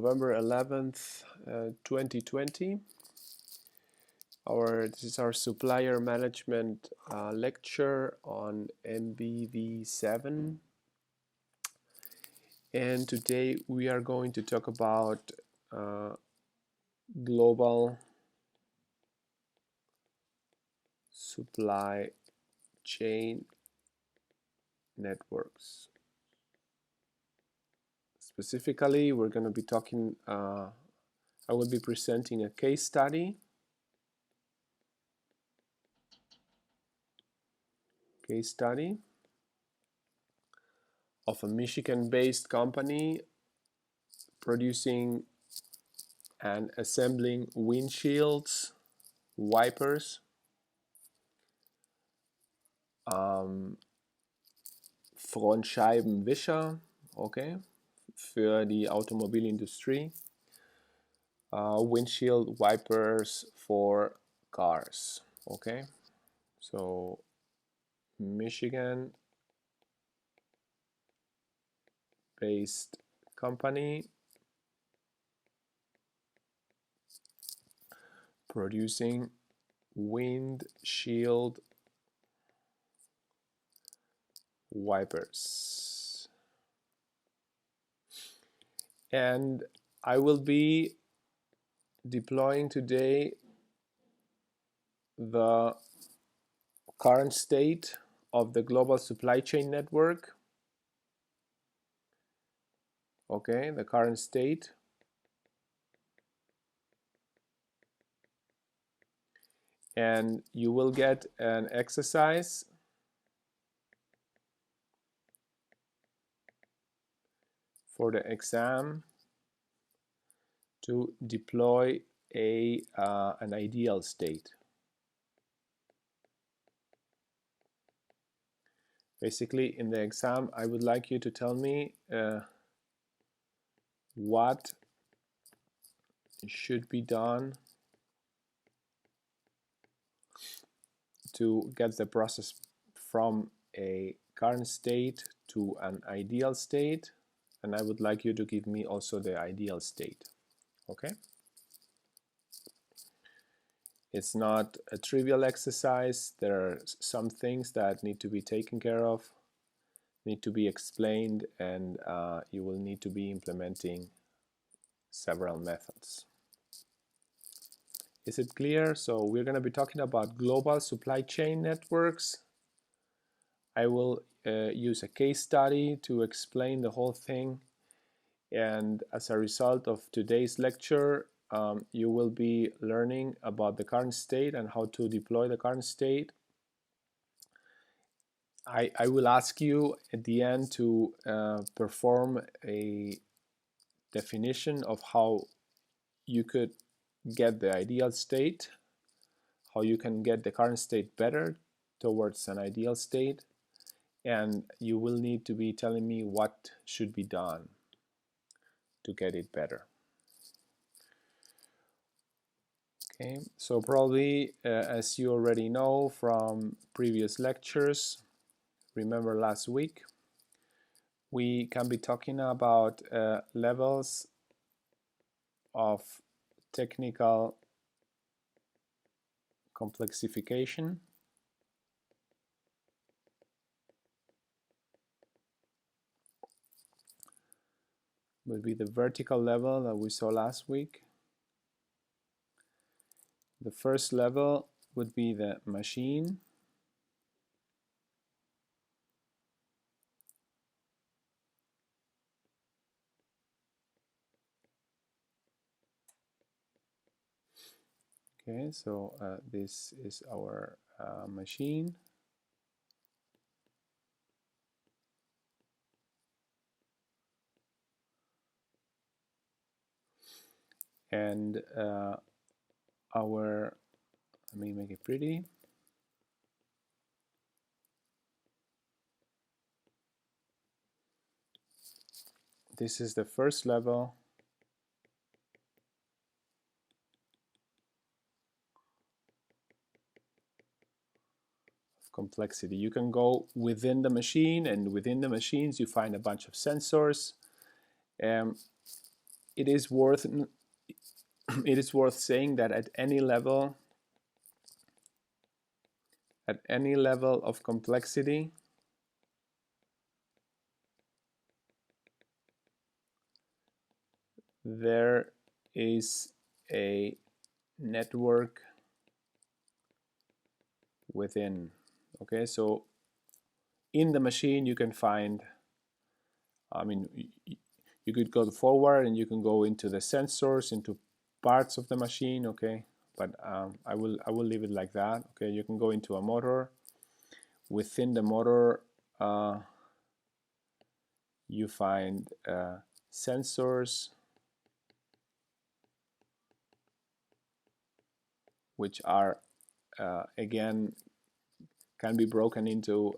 November 11th, 2020. This is our Supplier Management lecture on MBW7. And today we are going to talk about global supply chain networks. Specifically, we're going to be talking, I will be presenting a case study. Of a Michigan-based company producing and assembling windshields, wipers, Frontscheibenwischer, okay, für die Automobilindustrie, windshield wipers for cars, okay. So Michigan-based company producing windshield wipers. And I will be deploying today the current state of the global supply chain network. Okay, the current state. And you will get an exercise for the exam to deploy an ideal state. Basically, in the exam, I would like you to tell me what should be done to get the process from a current state to an ideal state, and I would like you to give me also the ideal state. Okay? It's not a trivial exercise. There are some things that need to be taken care of, need to be explained, and you will need to be implementing several methods. Is it clear? So we're going to be talking about global supply chain networks. I will use a case study to explain the whole thing, and as a result of today's lecture, you will be learning about the current state and how to deploy the current state. I will ask you at the end to perform a definition of how you could get the ideal state, how you can get the current state better towards an ideal state, and you will need to be telling me what should be done to get it better. Okay, so probably as you already know from previous lectures, remember last week, we can be talking about levels of technical complexification. Would be the vertical level that we saw last week. The first level would be the machine. Okay, so this is our machine. And let me make it pretty. This is the first level. Complexity. You can go within the machine, and within the machines you find a bunch of sensors. it is worth it is worth saying that at any level of complexity, there is a network within. Okay, so in the machine you can find, I mean, you could go forward and you can go into the sensors, into parts of the machine, okay, but I will leave it like that. Okay, you can go into a motor. Within the motor you find sensors, which are again can be broken into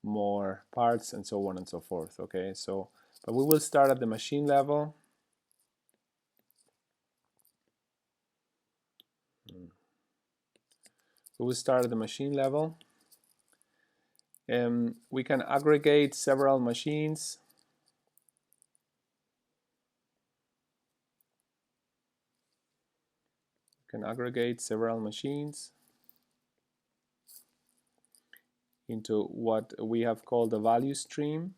more parts and so on and so forth. Okay, so but we will start at the machine level. We will start at the machine level. We can aggregate several machines. Into what we have called a value stream.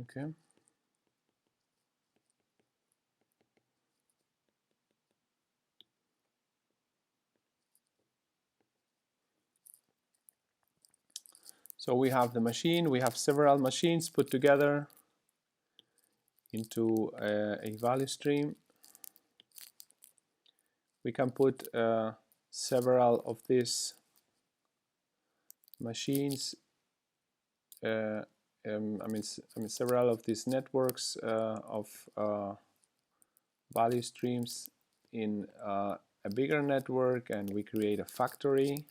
Okay. So we have the machine, we have several machines put together into a value stream. We can put several of these machines, I mean several of these networks of value streams in a bigger network, and we create a factory.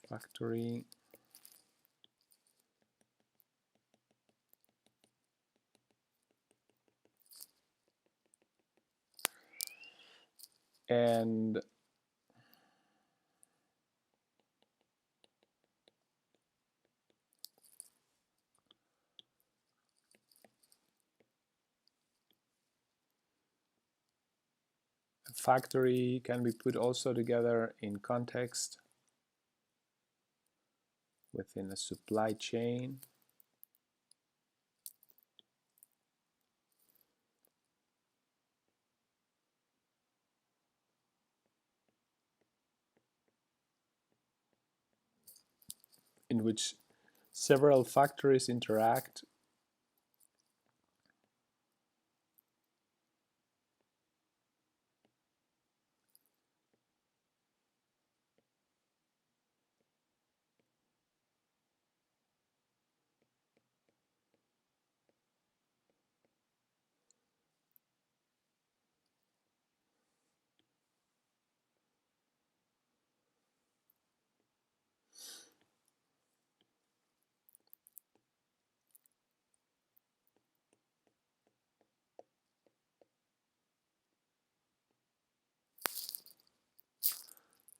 Factory. And a factory can be put also together in context within a supply chain. In which several factories interact.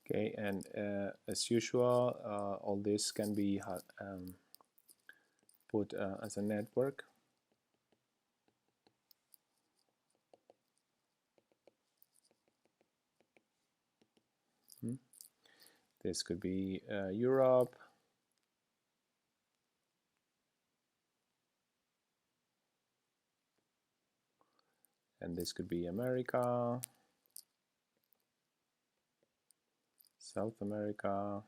Okay, and as usual, all this can be put as a network. This could be Europe. And this could be America, South America,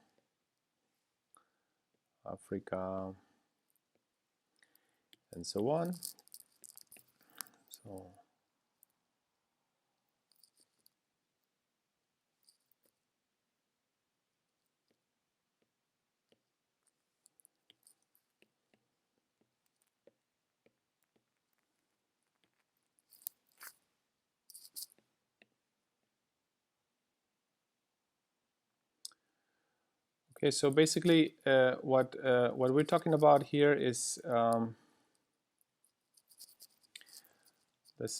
Africa, and so on. So okay, so basically what we're talking about here is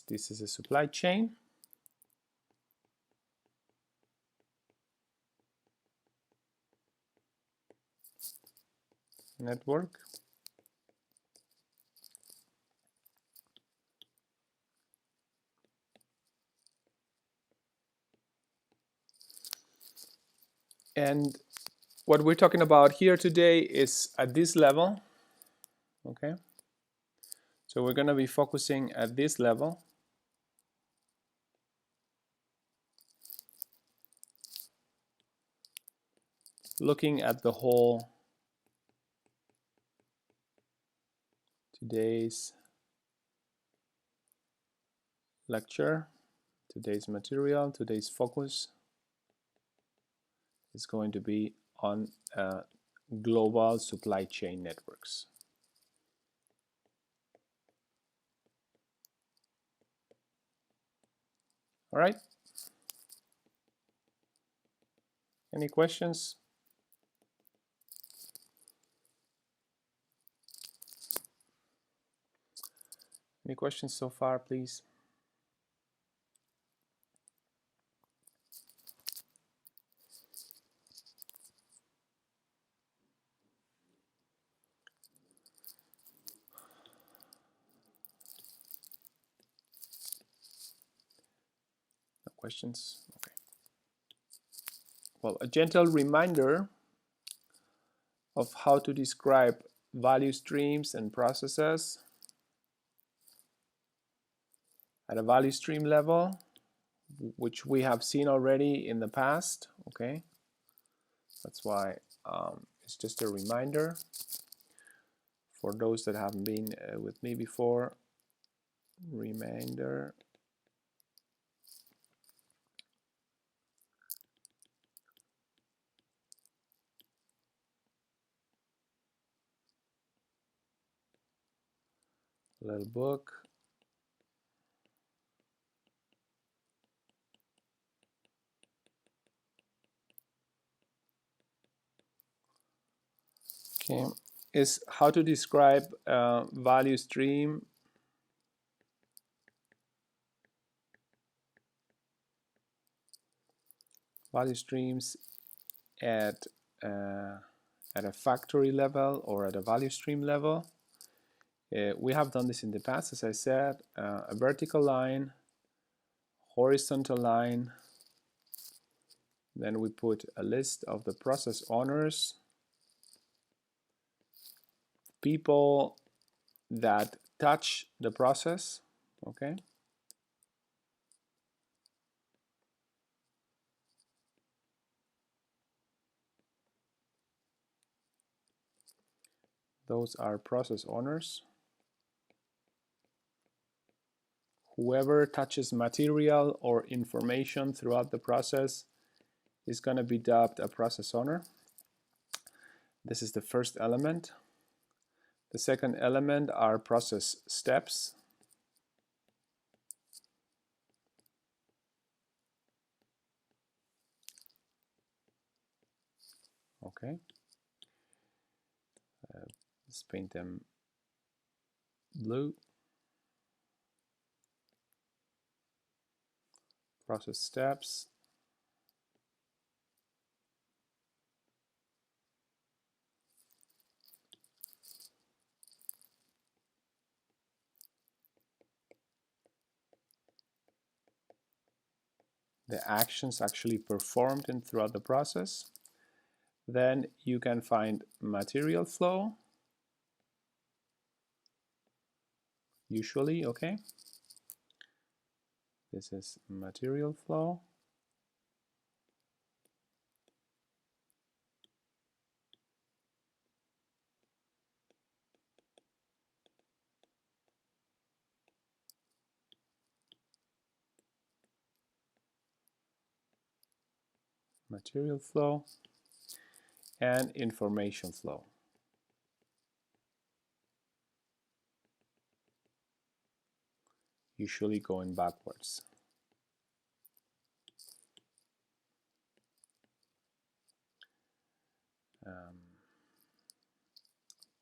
this is a supply chain. Network. And what we're talking about here today is at this level, okay? So we're going to be focusing at this level. Looking at the whole today's lecture, today's material, today's focus is going to be on global supply chain networks. All right. Any questions? Any questions so far, please? No questions? Okay. Well, a gentle reminder of how to describe value streams and processes at a value stream level, which we have seen already in the past, okay? That's why it's just a reminder for those that haven't been with me before. Reminder. Little book. Okay, is how to describe value stream value streams at a factory level or at a value stream level. We have done this in the past, as I said, a vertical line, horizontal line, then we put a list of the process owners, people that touch the process, okay? Those are process owners. Whoever touches material or information throughout the process is going to be dubbed a process owner. This is the first element. The second element are process steps. Okay. Let's paint them blue. Process steps. The actions actually performed throughout the process. Then you can find material flow, usually, okay? This is material flow. material flow, and information flow. Usually going backwards.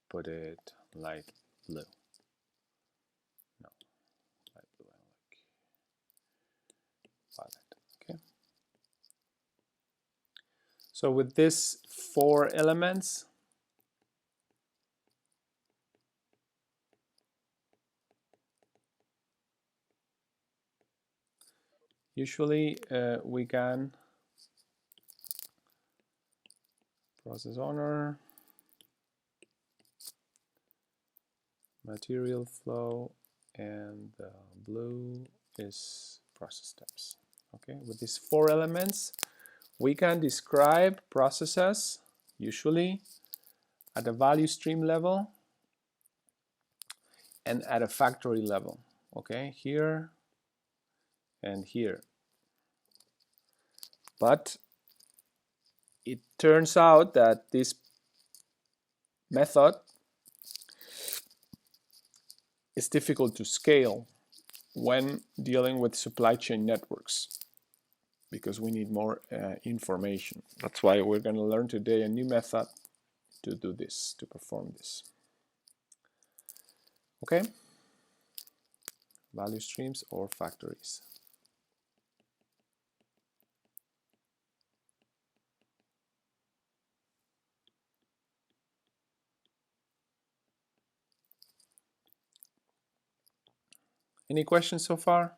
Put it light blue. No, light blue, like violet. Okay. So with these 4 elements, usually we can process owner, material flow, and the blue is process steps. Okay, with these 4 elements, we can describe processes usually at a value stream level and at a factory level. Okay, here and here. But it turns out that this method is difficult to scale when dealing with supply chain networks, because we need more information. That's why we're going to learn today a new method to do this, to perform this. Okay? Value streams or factories. Any questions so far?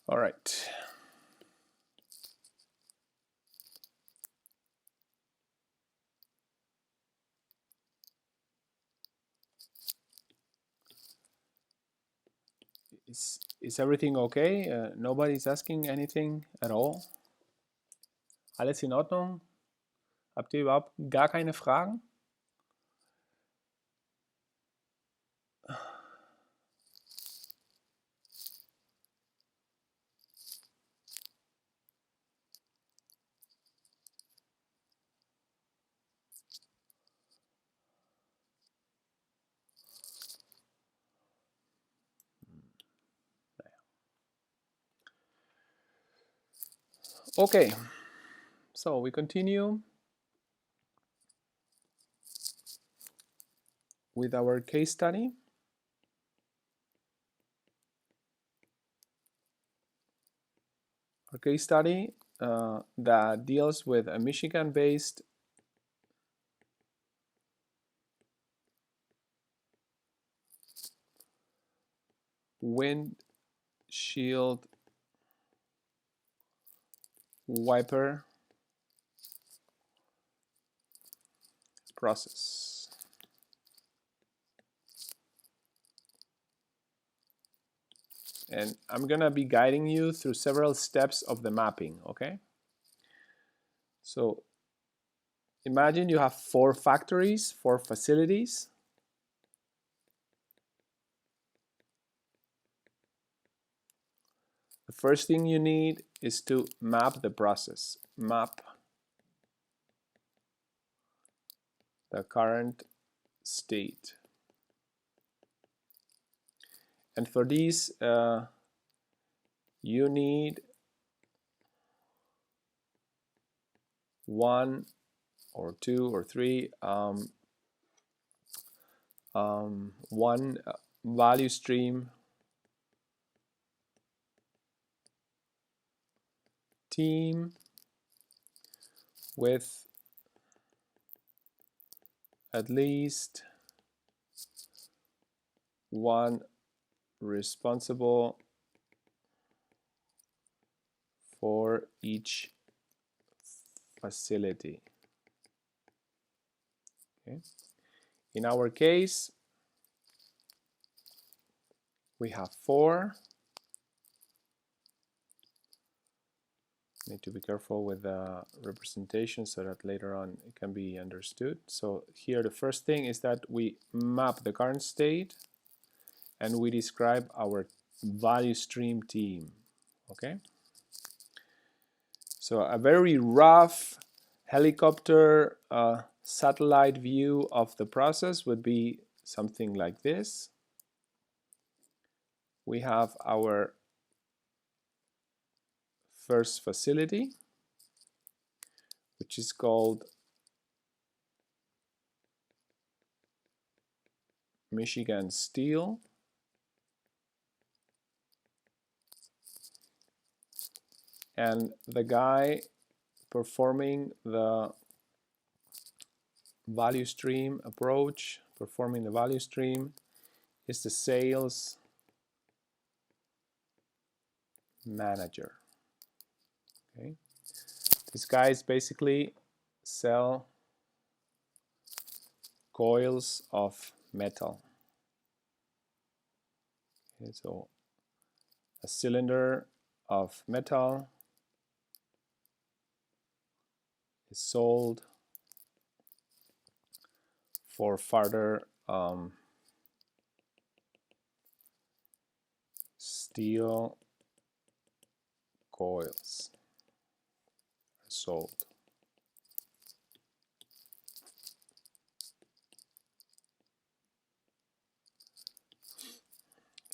All right. Is everything okay? Nobody's asking anything at all? Alles in Ordnung? Habt ihr überhaupt gar keine Fragen? Okay, so we continue with our case study. Our case study that deals with a Michigan-based windshield wiper process. And I'm gonna be guiding you through several steps of the mapping, okay? So imagine you have 4 factories, 4 facilities. The first thing you need is to map the process. Map the current state. And for these, you need 1 or 2 or 3 one value stream team with at least 1 responsible for each facility. Okay. In our case, we have 4. Need to be careful with the representation so that later on it can be understood. So here the first thing is that we map the current state and we describe our value stream team. Okay. So a very rough helicopter satellite view of the process would be something like this. We have our first facility, which is called Michigan Steel. And the guy performing the value stream approach, performing the value stream, is the sales manager. Okay. These guys basically sell coils of metal. Okay, so a cylinder of metal is sold for further steel coils are sold.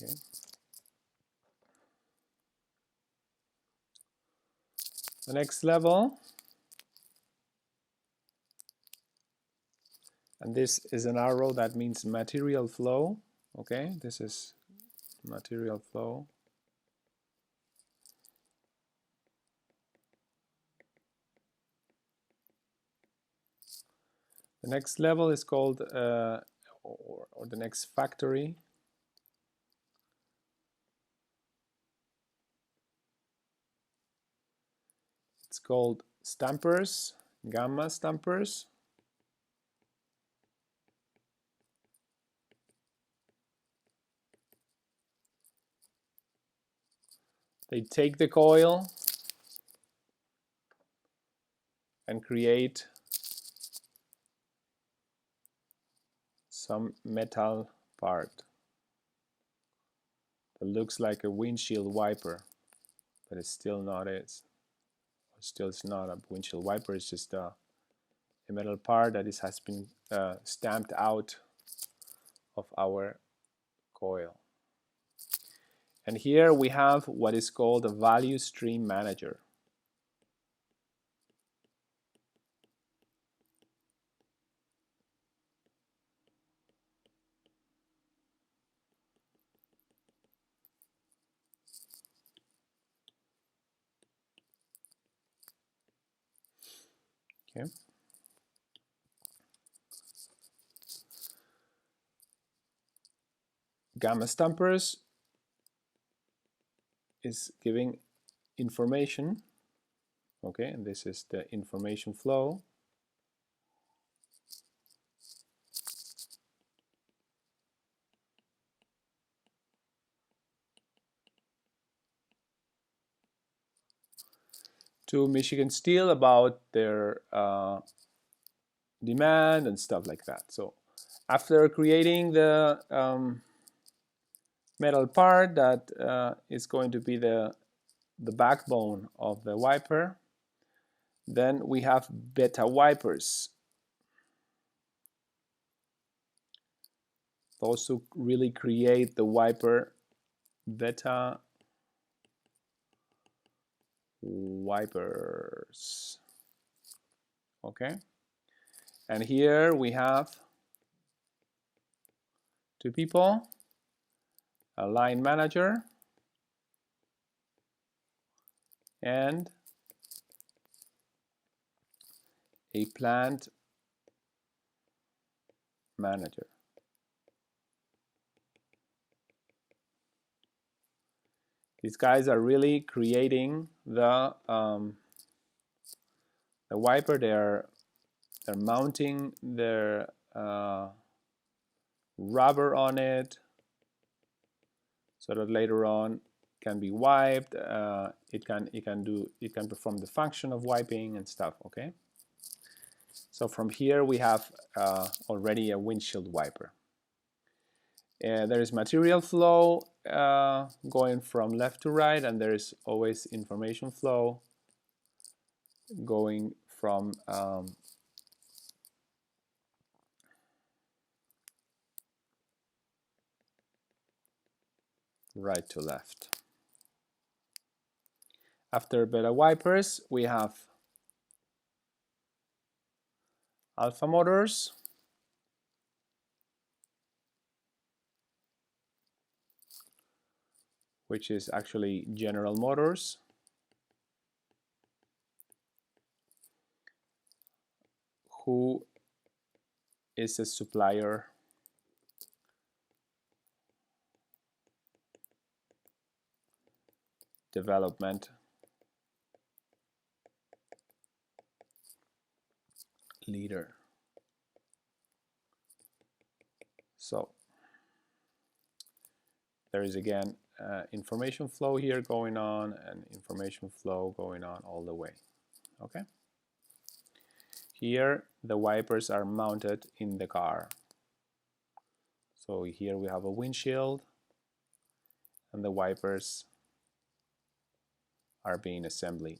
Okay. The next level, and this is an arrow that means material flow. Okay, this is material flow. The next level is called, or the next factory, it's called stampers, gamma stampers. They take the coil and create some metal part that looks like a windshield wiper, but it's still not it. Still, it's not a windshield wiper. It's just a metal part that has been stamped out of our coil. And here we have what is called a value stream manager. Okay. Gamma stampers is giving information. Okay, and this is the information flow. To Michigan Steel about their demand and stuff like that. So after creating the metal part that is going to be the backbone of the wiper, then we have beta wipers. Those who really create the wiper, beta wipers. Okay, and here we have 2 people, a line manager and a plant manager. These guys are really creating the the wiper, they're mounting their rubber on it so that later on can be wiped. It can perform the function of wiping and stuff. Okay. So from here we have already a windshield wiper. There is material flow going from left to right, and there is always information flow going from right to left. After beta wipers, we have alpha motors, which is actually General Motors. Who is a supplier development leader. So there is again information flow here going on, and information flow going on all the way. Okay. Here the wipers are mounted in the car. So here we have a windshield, and the wipers are being assembled.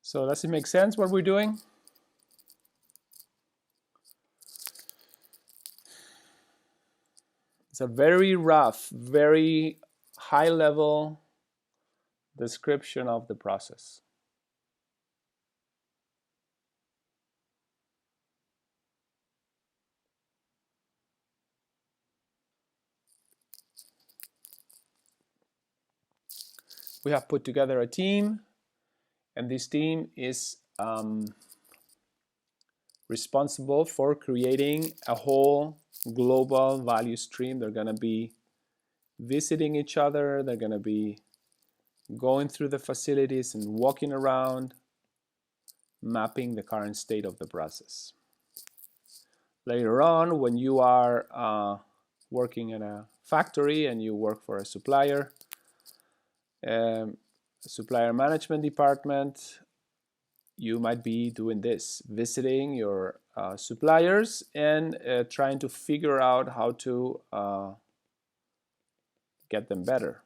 So does it make sense what we're doing? It's a very rough, very high level description of the process. We have put together a team, and this team is responsible for creating a whole global value stream. They're going to be visiting each other, they're going to be going through the facilities and walking around, mapping the current state of the process. Later on, when you are working in a factory and you work for a supplier, supplier management department, you might be doing this, visiting your suppliers and trying to figure out how to get them better.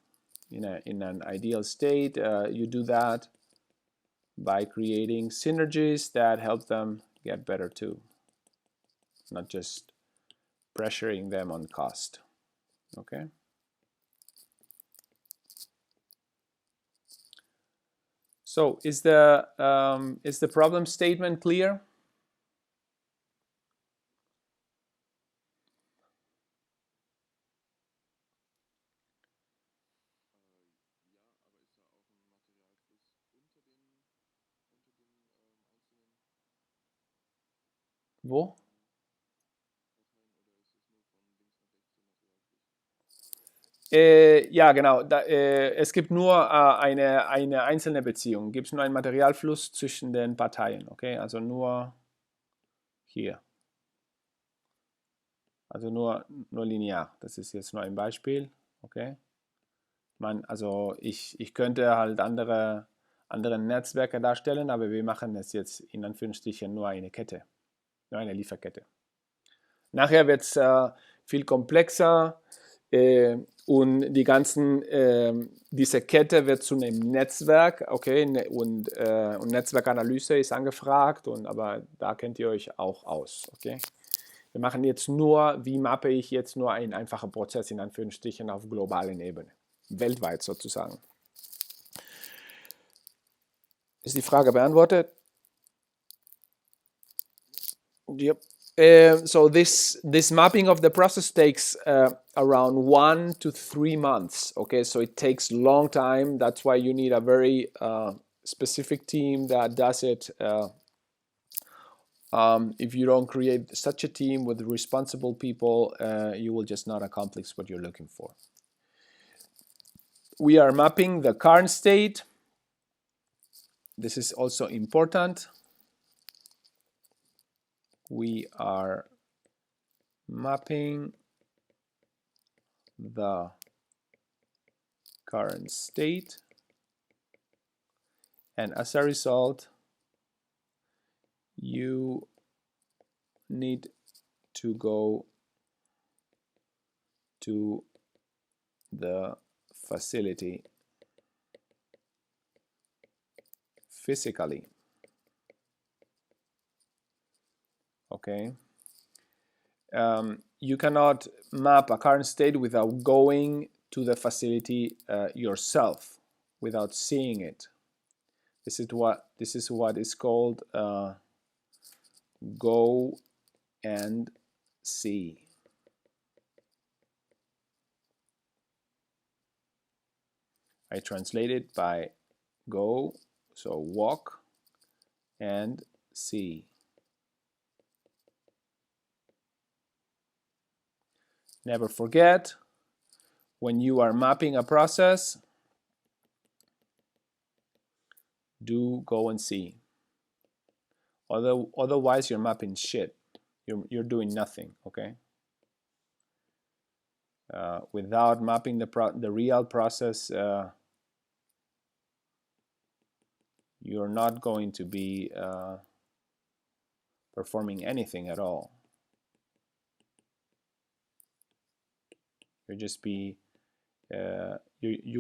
In an ideal state, you do that by creating synergies that help them get better too, not just pressuring them on cost. Okay. So is the problem statement clear? Wo? Ja, genau. Es gibt nur eine einzelne Beziehung. Gibt es nur einen Materialfluss zwischen den Parteien. Okay, also nur hier. Also nur linear. Das ist jetzt nur ein Beispiel. Okay. Also ich könnte halt andere Netzwerke darstellen, aber wir machen es jetzt in Anführungsstrichen nur eine Kette. Nur eine Lieferkette. Nachher wird es viel komplexer. Und diese Kette wird zu einem Netzwerk, okay, und Netzwerkanalyse ist angefragt, aber da kennt ihr euch auch aus, okay. Wir machen jetzt nur, wie mappe ich jetzt nur einen einfachen Prozess in Anführungsstrichen auf globalen Ebene, weltweit sozusagen. Ist die Frage beantwortet? Yep. So this mapping of the process takes around 1 to 3 months. Okay, so it takes a long time. That's why you need a very specific team that does it. If you don't create such a team with responsible people, you will just not accomplish what you're looking for. We are mapping the current state. This is also important. We are mapping the current state, and as a result, you need to go to the facility physically. Okay. You cannot map a current state without going to the facility yourself, without seeing it. This is what is called go and see. I translate it by go, so walk, and see. Never forget, when you are mapping a process, do go and see. Otherwise, you're mapping shit. You're doing nothing, okay? Without mapping the real process, you're not going to be performing anything at all. You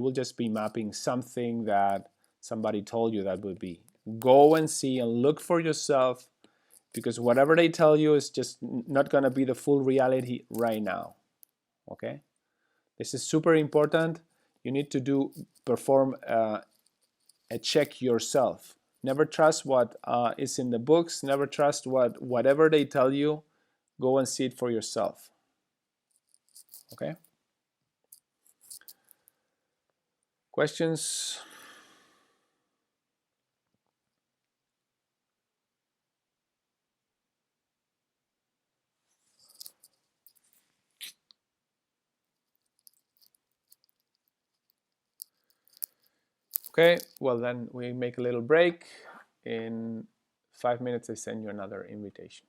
will just be mapping something that somebody told you that would be. Go and see and look for yourself, because whatever they tell you is just not going to be the full reality right now. Okay, this is super important. You need to perform a check yourself. Never trust what is in the books. Never trust whatever they tell you. Go and see it for yourself. Okay. Questions? Okay, well then we make a little break. In 5 minutes I send you another invitation.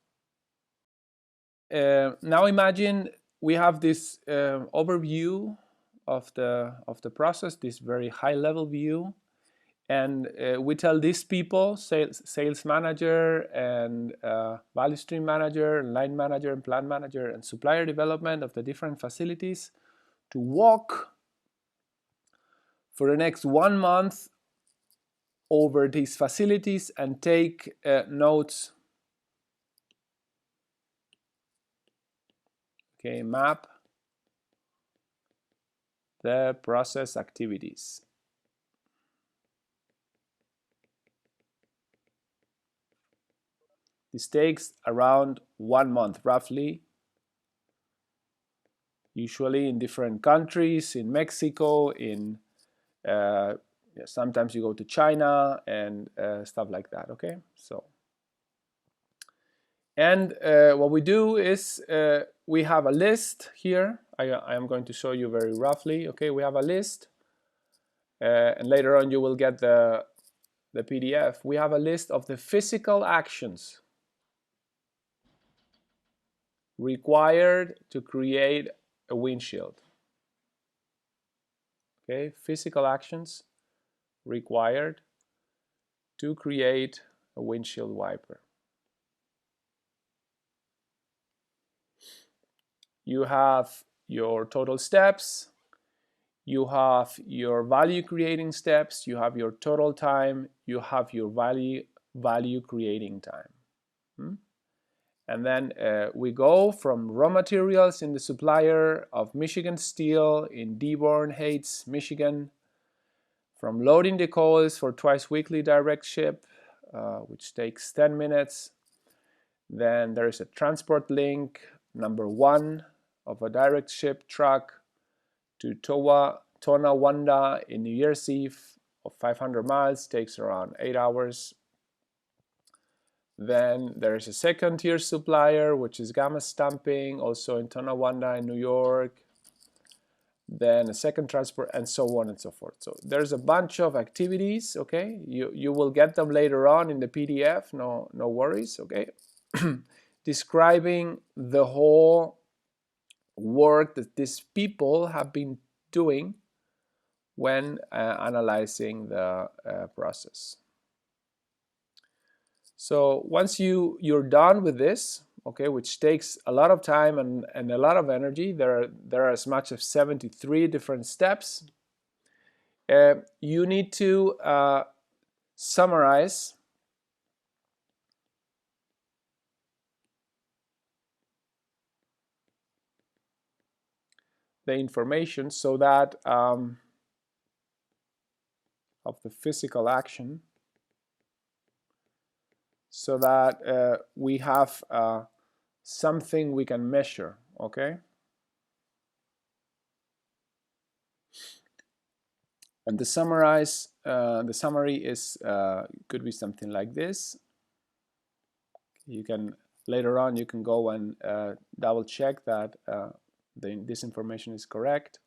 Now imagine we have this overview of the process, this very high level view, and we tell these people, sales manager and value stream manager, and line manager and plant manager and supplier development of the different facilities, to walk for the next 1 month over these facilities and take notes. Okay, map the process activities. This takes around 1 month, roughly, usually in different countries, in Mexico, in sometimes you go to China and stuff like that. Okay, so. And what we do is we have a list here. I am going to show you very roughly. Okay, we have a list, and later on you will get the PDF. We have a list of the physical actions required to create a windshield. Okay, physical actions required to create a windshield wiper. You have your total steps, you have your value creating steps, you have your total time, you have your value creating time. And then we go from raw materials in the supplier of Michigan Steel in Dearborn Heights, Michigan, from loading the coils for twice weekly direct ship, which takes 10 minutes, Then there is a transport link, number 1 of a direct ship truck to Tonawanda in New Jersey of 500 miles, takes around 8 hours. Then there is a second tier supplier, which is gamma stamping, also in Tonawanda in New York. Then a second transport, and so on and so forth. So there's a bunch of activities, okay? You will get them later on in the PDF, no worries, okay? Describing the whole work that these people have been doing when analyzing the process. So once you're done with this, okay, which takes a lot of time and a lot of energy, there are as much as 73 different steps. You need to summarize the information so that of the physical action, so that we have something we can measure, okay? And the summary is could be something like this. You can later on you can go and double check that this information is correct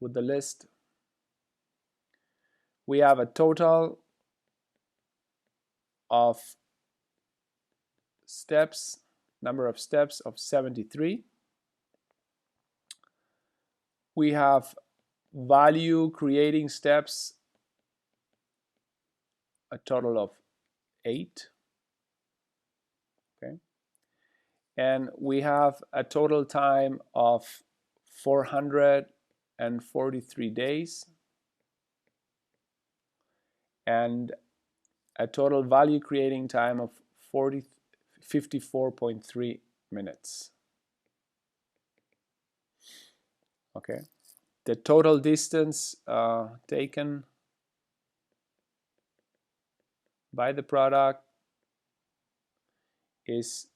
with the list. We have a total of steps, number of steps of 73. We have value creating steps, a total of 8. Okay. And we have a total time of 443 days and a total value creating time of 54.3 minutes. Okay. The total distance taken by the product is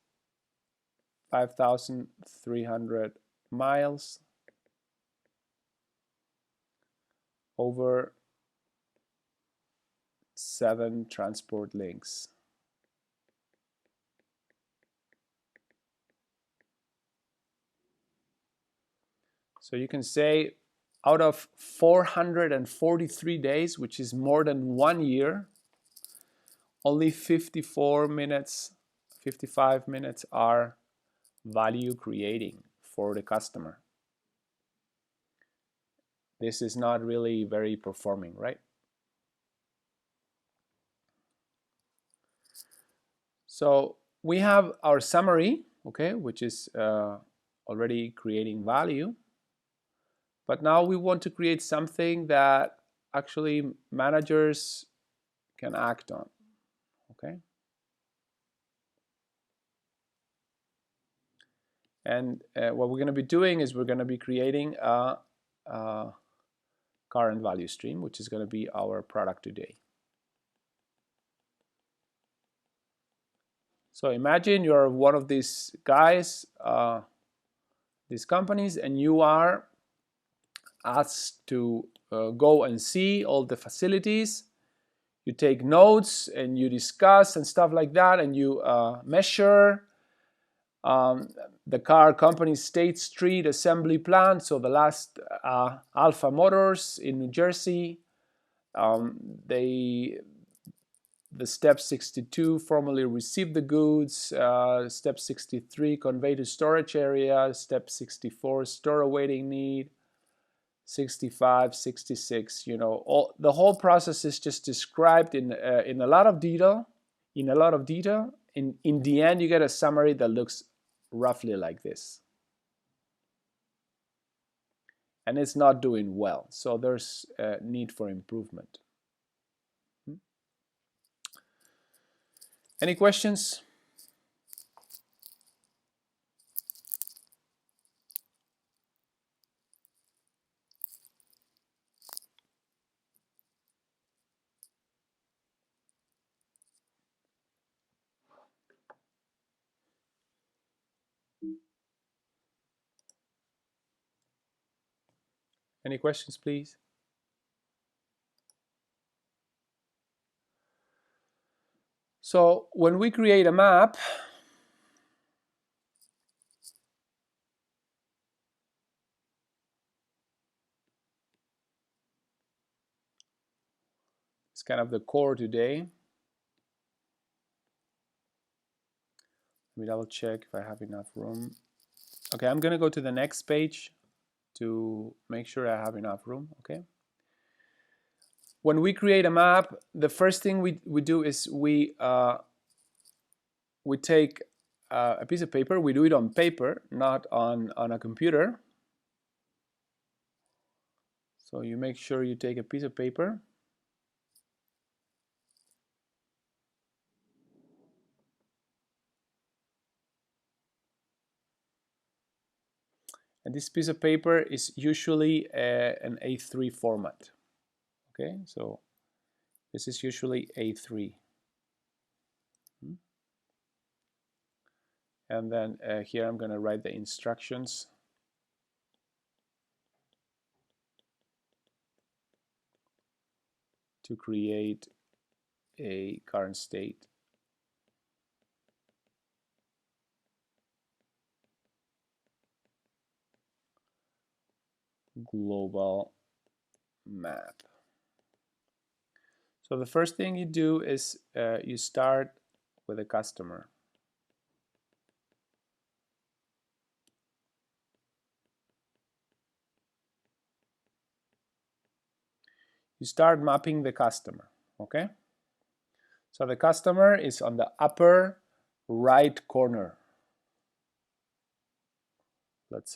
5,300 miles over 7 transport links. So you can say out of 443 days, which is more than 1 year, only 55 minutes are value creating for the customer. This is not really very performing, right? So we have our summary, okay, which is already creating value. But now we want to create something that actually managers can act on, okay? And what we're going to be doing is we're going to be creating a current value stream, which is going to be our product today. So imagine you're one of these guys, these companies, and you are asked to go and see all the facilities. You take notes and you discuss and stuff like that, and you measure the car company State Street assembly plant, so the last Alpha Motors in New Jersey. The step 62 formally receive the goods, step 63 convey to storage area, step 64 store awaiting need, 65, 66, you know, the whole process is just described in a lot of detail. In the end, you get a summary that looks roughly like this. And it's not doing well, so there's a need for improvement. Any questions? Any questions, please? So when we create a map, it's kind of the core today. Let me double check if I have enough room. Okay, I'm going to go to the next page to make sure I have enough room. Okay. When we create a map, the first thing we do is we take a piece of paper. We do it on paper, not on a computer. So you make sure you take a piece of paper. And this piece of paper is usually an A3 format. Okay, so this is usually A3. And then here I'm going to write the instructions. To create a current state. Global map. So the first thing you do is you start with a customer. You start mapping the customer, okay? So the customer is on the upper right corner. Let's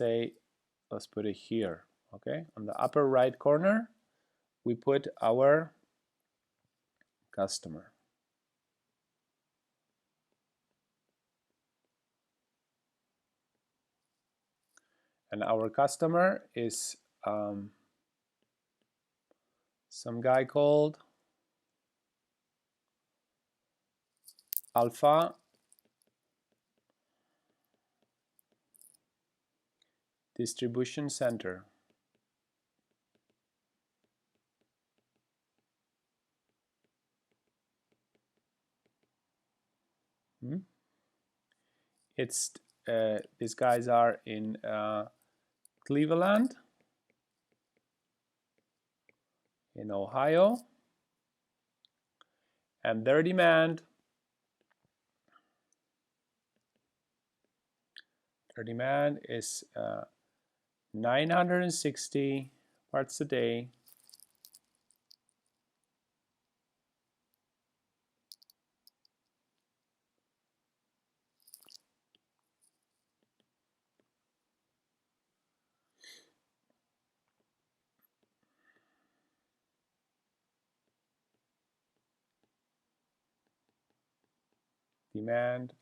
put it here, okay? On the upper right corner, we put our customer. And our customer is some guy called Alpha Distribution Center. It's these guys are in Cleveland, in Ohio, and their demand is 960 parts a day. Demand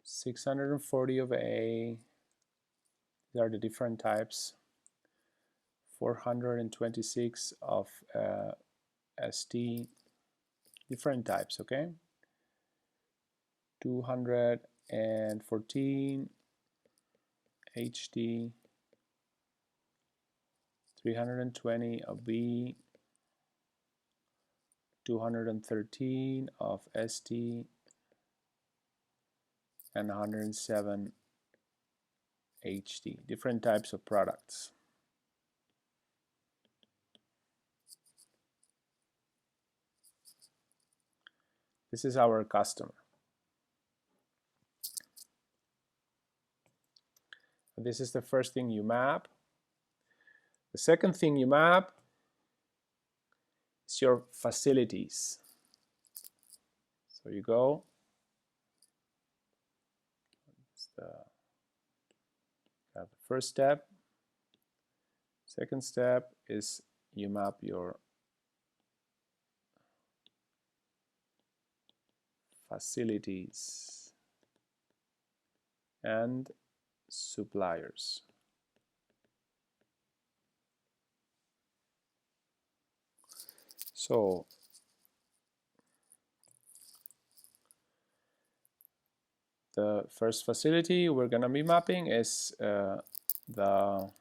640 of A. These are the different types. 426 of ST. Different types, okay? 214 HD. 320 of B. 213 of ST. And 107 HD. Different types of products. This is our customer. This is the first thing you map. The second thing you map is your facilities. So you go. The first step. Second step is you map your facilities and suppliers. So the first facility we're going to be mapping is the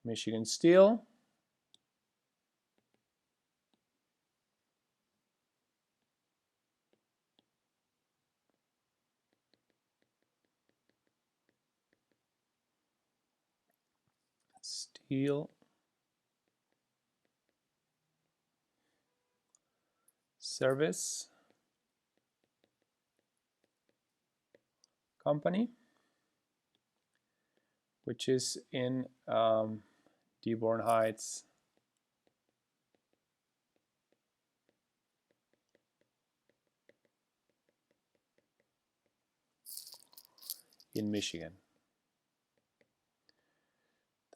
Michigan Steel. Steel Service Company, which is in Dearborn Heights, in Michigan.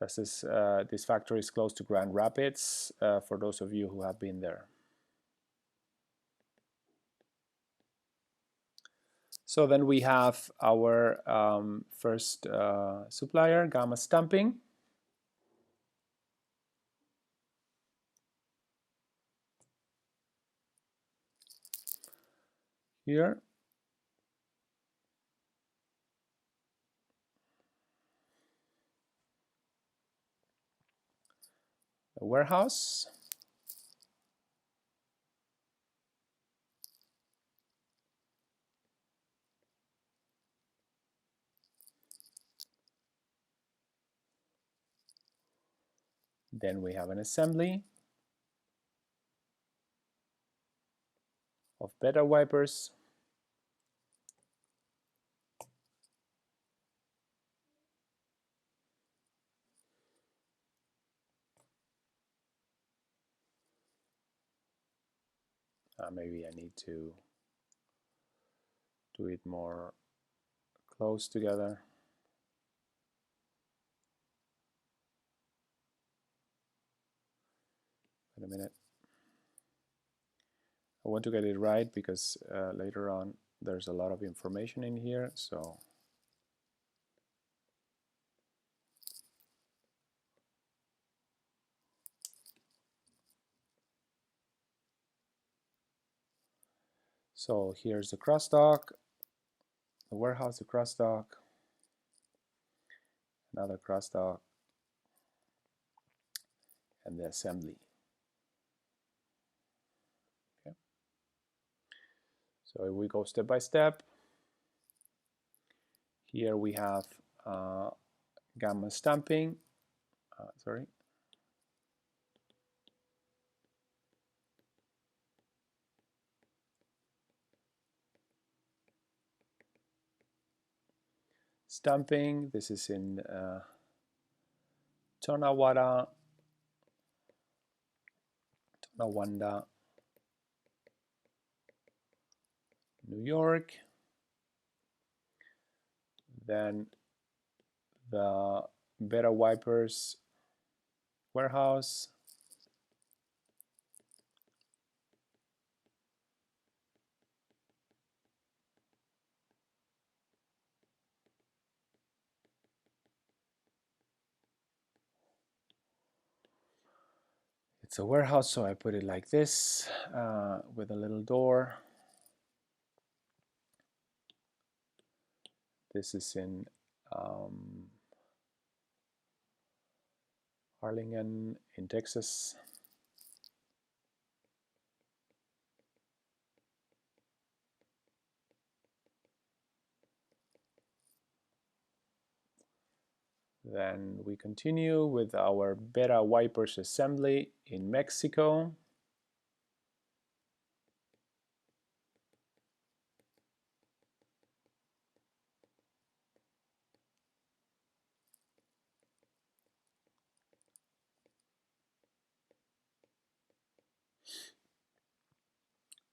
This factory is close to Grand Rapids, for those of you who have been there. So then we have our first supplier, Gamma Stamping. Here. The warehouse. Then we have an assembly of beta wipers. Maybe I need to do it more close together. Wait a minute. I want to get it right because later on there's a lot of information in here. So here's the crossdock, the warehouse, the crossdock, another crossdock, and the assembly. Okay. So if we go step by step, here we have Gamma Stamping. Sorry. Stamping, this is in Tonawanda, New York. Then the Beta Wipers warehouse. It's a warehouse, so I put it like this with a little door. This is in Harlingen in Texas. Then we continue with our Beta Wipers assembly in Mexico.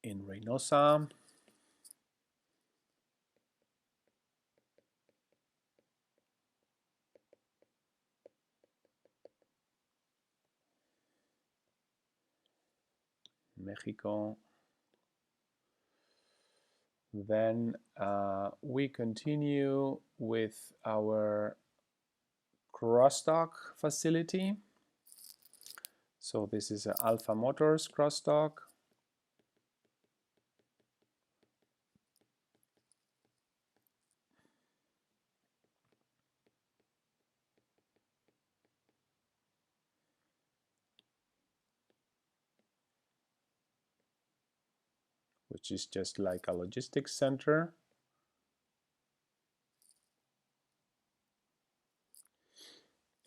In Reynosa. Mexico. Then we continue with our crossdock facility. So this is an Alpha Motors crossdock. which is just like a logistics center.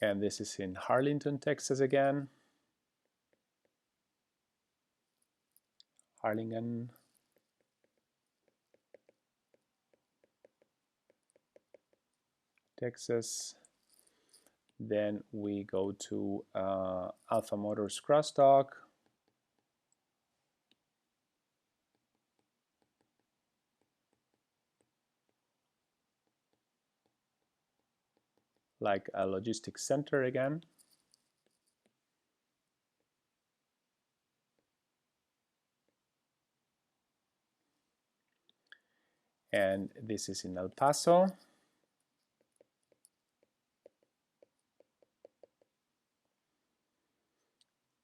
And this is in Harlingen, Texas again. Harlingen. Texas. Then we go to Alpha Motors crossdock. Like a logistics center again. And this is in El Paso.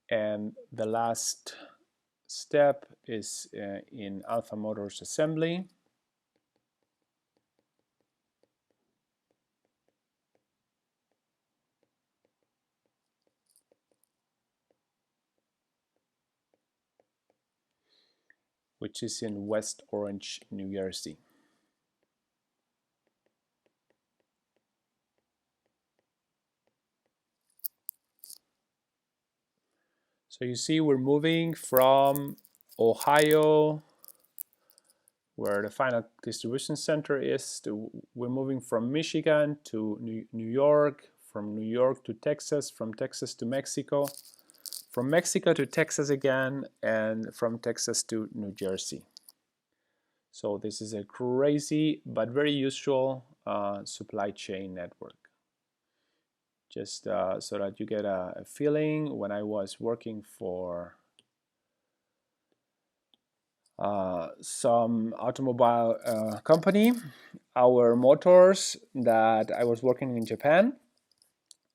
And the last step is in Alpha Motors assembly. Which is in West Orange, New Jersey. So you see we're moving from Ohio, where the final distribution center is, we're moving from Michigan to New York, from New York to Texas, from Texas to Mexico, from Mexico to Texas again, and from Texas to New Jersey. So this is a crazy but very useful supply chain network. Just so that you get a feeling, when I was working for some automobile company, our motors that I was working in Japan,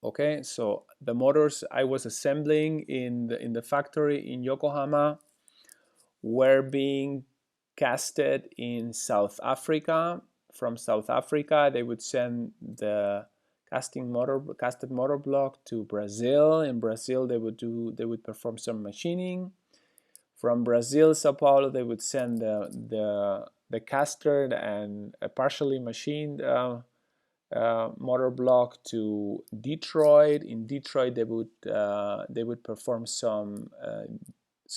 okay, so the motors I was assembling in the factory in Yokohama were being casted in South Africa. From South Africa, they would send the casted motor block to Brazil. In Brazil, they would perform some machining. From Brazil, Sao Paulo, they would send the castered and a partially machined motor block to Detroit. In Detroit, they would perform some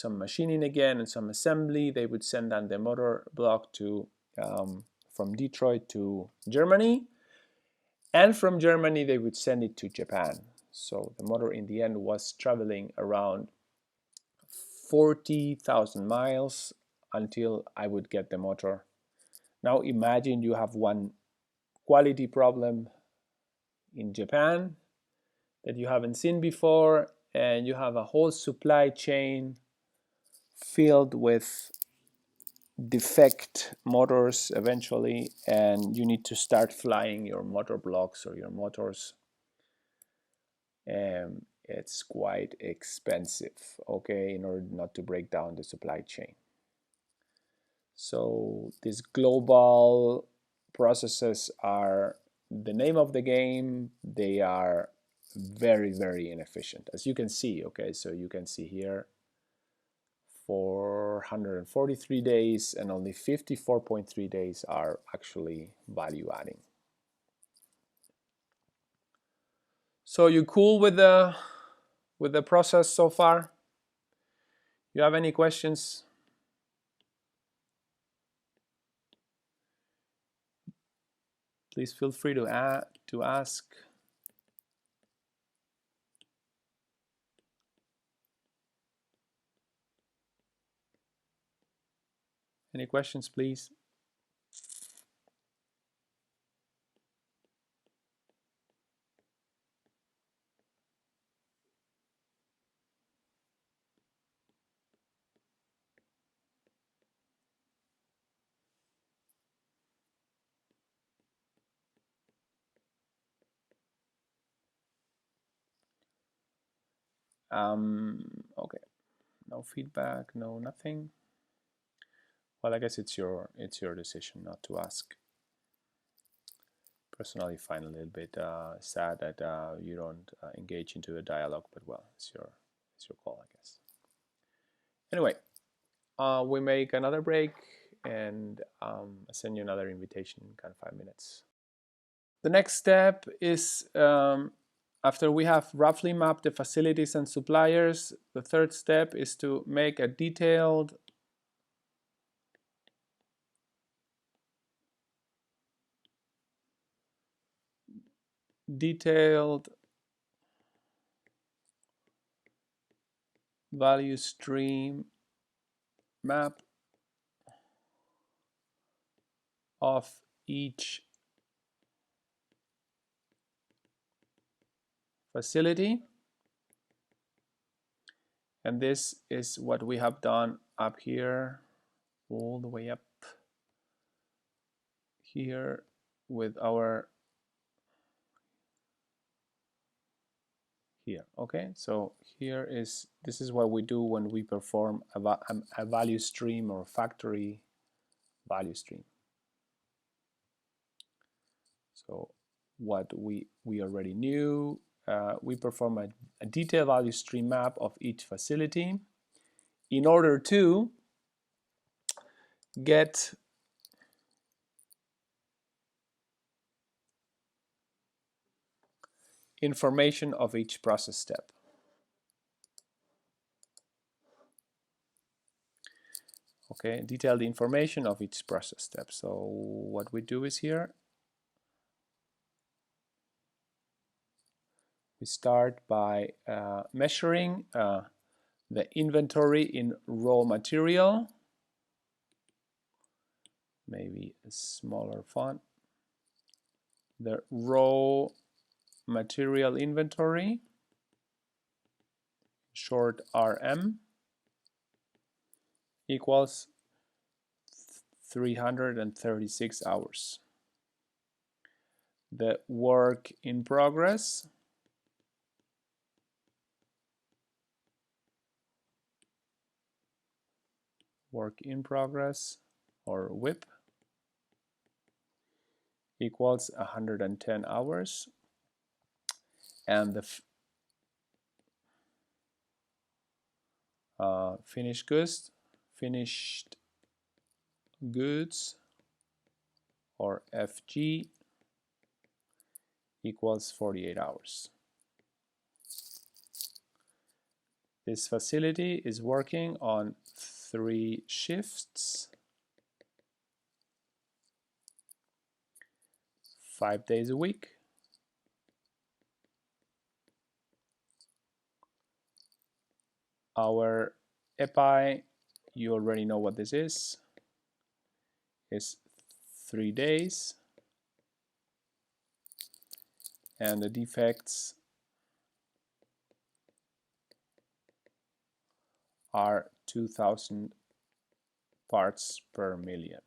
machining again and some assembly. They would send down the motor block to from Detroit to Germany, and from Germany they would send it to Japan. So the motor in the end was traveling around 40,000 miles until I would get the motor. Now imagine you have one quality problem in Japan that you haven't seen before, and you have a whole supply chain filled with defect motors eventually, and you need to start flying your motor blocks or your motors. It's quite expensive, okay, in order not to break down the supply chain. So these global processes are the name of the game. They are very, very inefficient, as you can see, okay, so you can see here 443 days and only 54.3 days are actually value adding. So you cool with the process so far? You have any questions? Please feel free to ask. Any questions, please? Okay, no feedback, no nothing. Well, I guess it's your decision not to ask. Personally, find a little bit sad that you don't engage into a dialogue, but well, it's your call, I guess. Anyway, we make another break and send you another invitation in kind of 5 minutes. The next step is, after we have roughly mapped the facilities and suppliers, the third step is to make a detailed value stream map of each facility. And this is what we have done up here, all the way up here with our here. Okay, so this is what we do when we perform a value stream or factory value stream. So what we already knew, we perform a detailed value stream map of each facility in order to get information of each process step. Okay, detailed information of each process step. So what we do is here, we start by measuring the inventory in raw material, maybe a smaller font, the raw material inventory, short RM, equals 336 hours. The work in progress or WIP equals 110 hours, and the finished goods or FG equals 48 hours. This facility is working on 3 shifts, 5 days a week. Our EPI, you already know what this is 3 days, and the defects are 2,000 parts per million.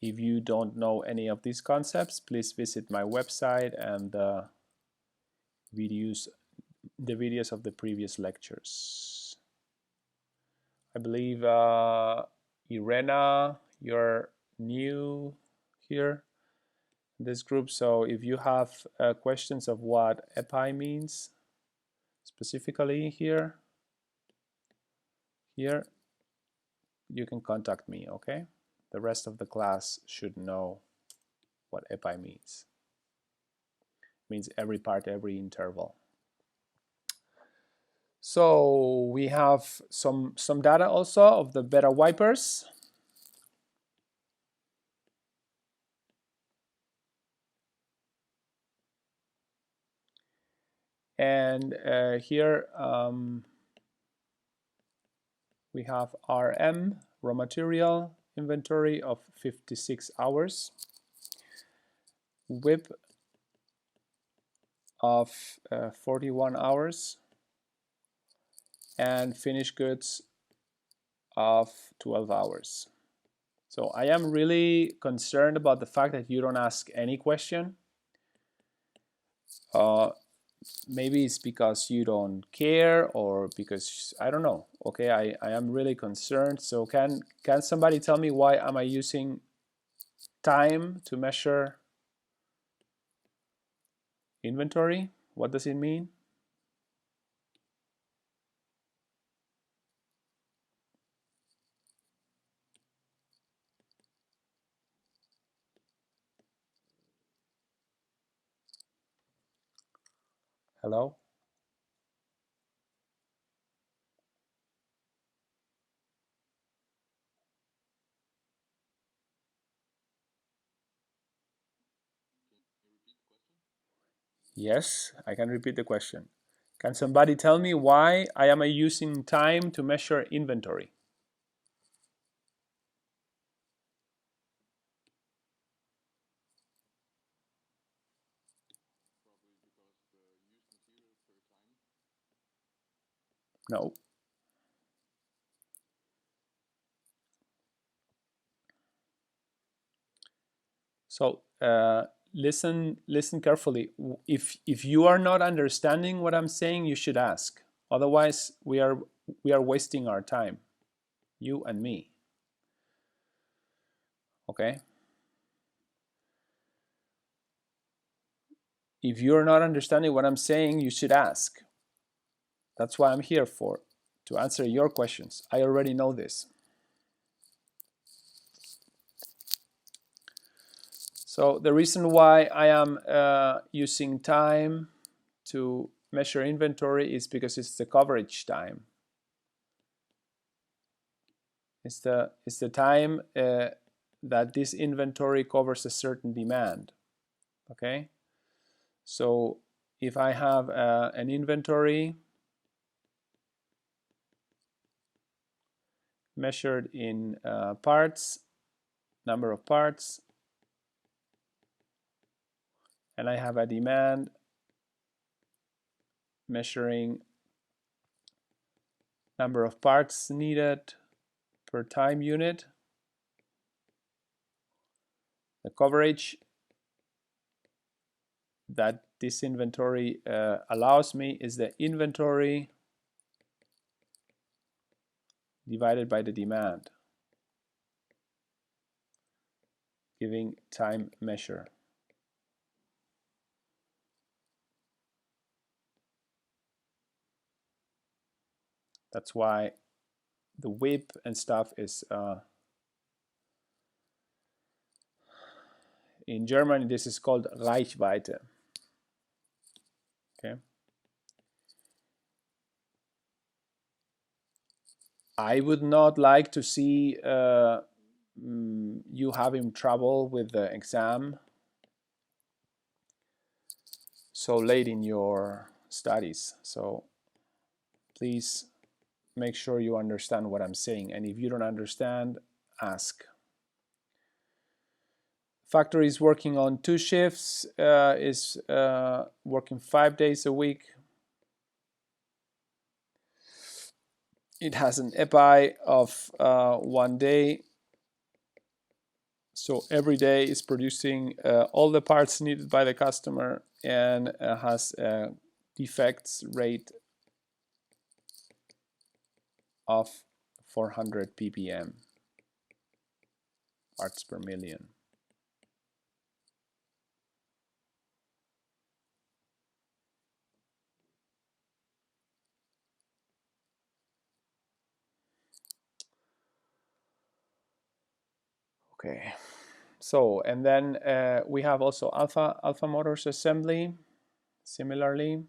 If you don't know any of these concepts, please visit my website and the videos of the previous lectures. I believe Irena, you're new here in this group, so if you have questions of what EPI means specifically here, you can contact me, okay? The rest of the class should know what EPI means. It means every part, every interval. So we have some data also of the beta wipers. And here we have RM, raw material inventory of 56 hours, WIP of 41 hours, and finished goods of 12 hours. So I am really concerned about the fact that you don't ask any question. Maybe it's because you don't care, or because I don't know. Okay, I am really concerned. So can somebody tell me why am I using time to measure inventory? What does it mean? Hello? Yes, I can repeat the question. Can somebody tell me why I am using time to measure inventory? No. So listen carefully. If you are not understanding what I'm saying, you should ask. Otherwise, we are wasting our time, you and me. Okay? If you're not understanding what I'm saying, you should ask. That's why I'm here for, to answer your questions. I already know this. So the reason why I am using time to measure inventory is because it's the coverage time. It's the time that this inventory covers a certain demand. Okay, so if I have an inventory measured in parts, number of parts, and I have a demand measuring number of parts needed per time unit, the coverage that this inventory allows me is the inventory divided by the demand, giving time measure. That's why the WIP and stuff is in German this is called Reichweite. Okay. I would not like to see you having trouble with the exam so late in your studies. So please make sure you understand what I'm saying, and if you don't understand, ask. Factory is working on 2 shifts, is working 5 days a week. It has an EPI of 1 day. So every day is producing all the parts needed by the customer and has a defects rate of 400 ppm, parts per million. Okay, so and then we have also Alpha Motors assembly, similarly.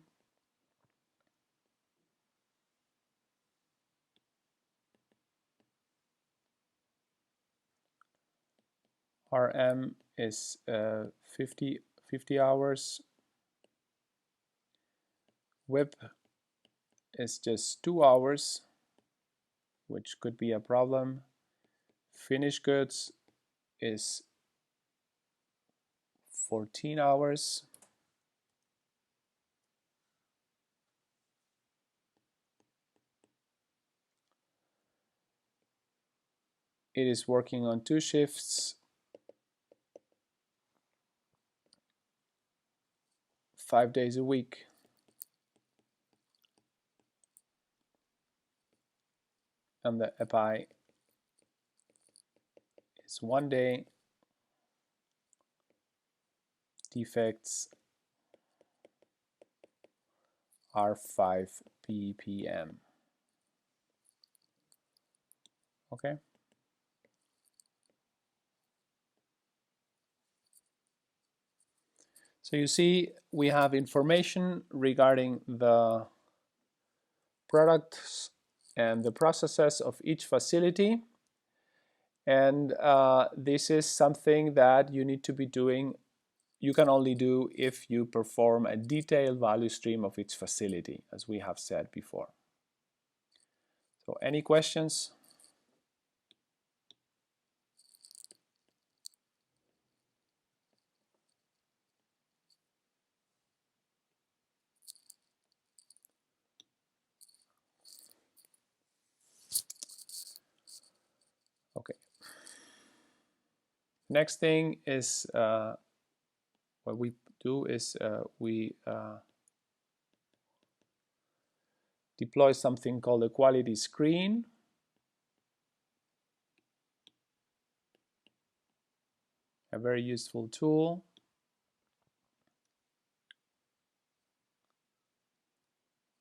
RM is 50 hours. WIP is just 2 hours, which could be a problem. Finished goods is 14 hours. It is working on 2 shifts, 5 days a week. And the EPI is 1 day. Defects are 5 ppm. Okay. So you see we have information regarding the products and the processes of each facility, and this is something that you need to be doing. You can only do if you perform a detailed value stream of each facility, as we have said before. So any questions? Okay. Next thing is what we do is we deploy something called a quality screen. A very useful tool.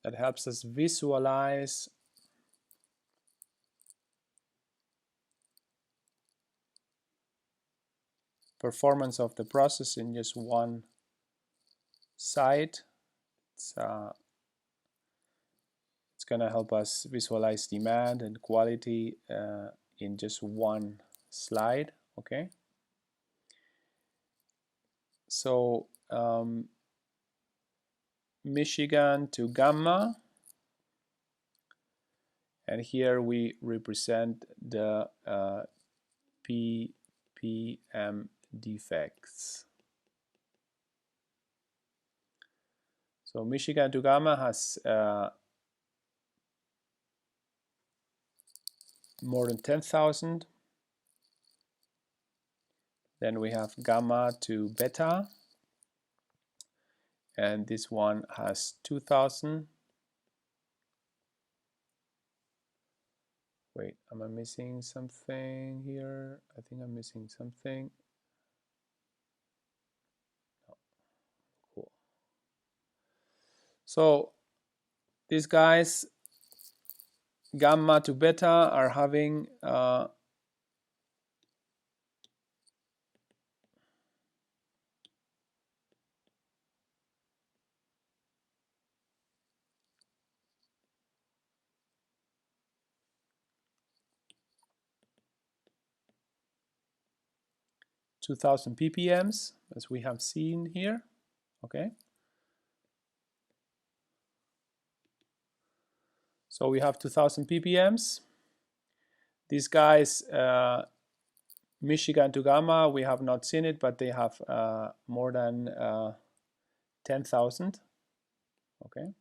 That helps us visualize performance of the process in just one site. It's going to help us visualize demand and quality in just one slide. Okay. So Michigan to Gamma, and here we represent the PPM defects. So Michigan to Gamma has more than 10,000. Then we have Gamma to Beta, and this one has 2,000. Wait, am I missing something here? I think I'm missing something. No. Cool. So these guys, Gamma to Beta, are having 2,000 ppms, as we have seen here. Okay. So we have 2,000 ppms. These guys, Michigan to Gamma, we have not seen it, but they have more than 10,000. Okay.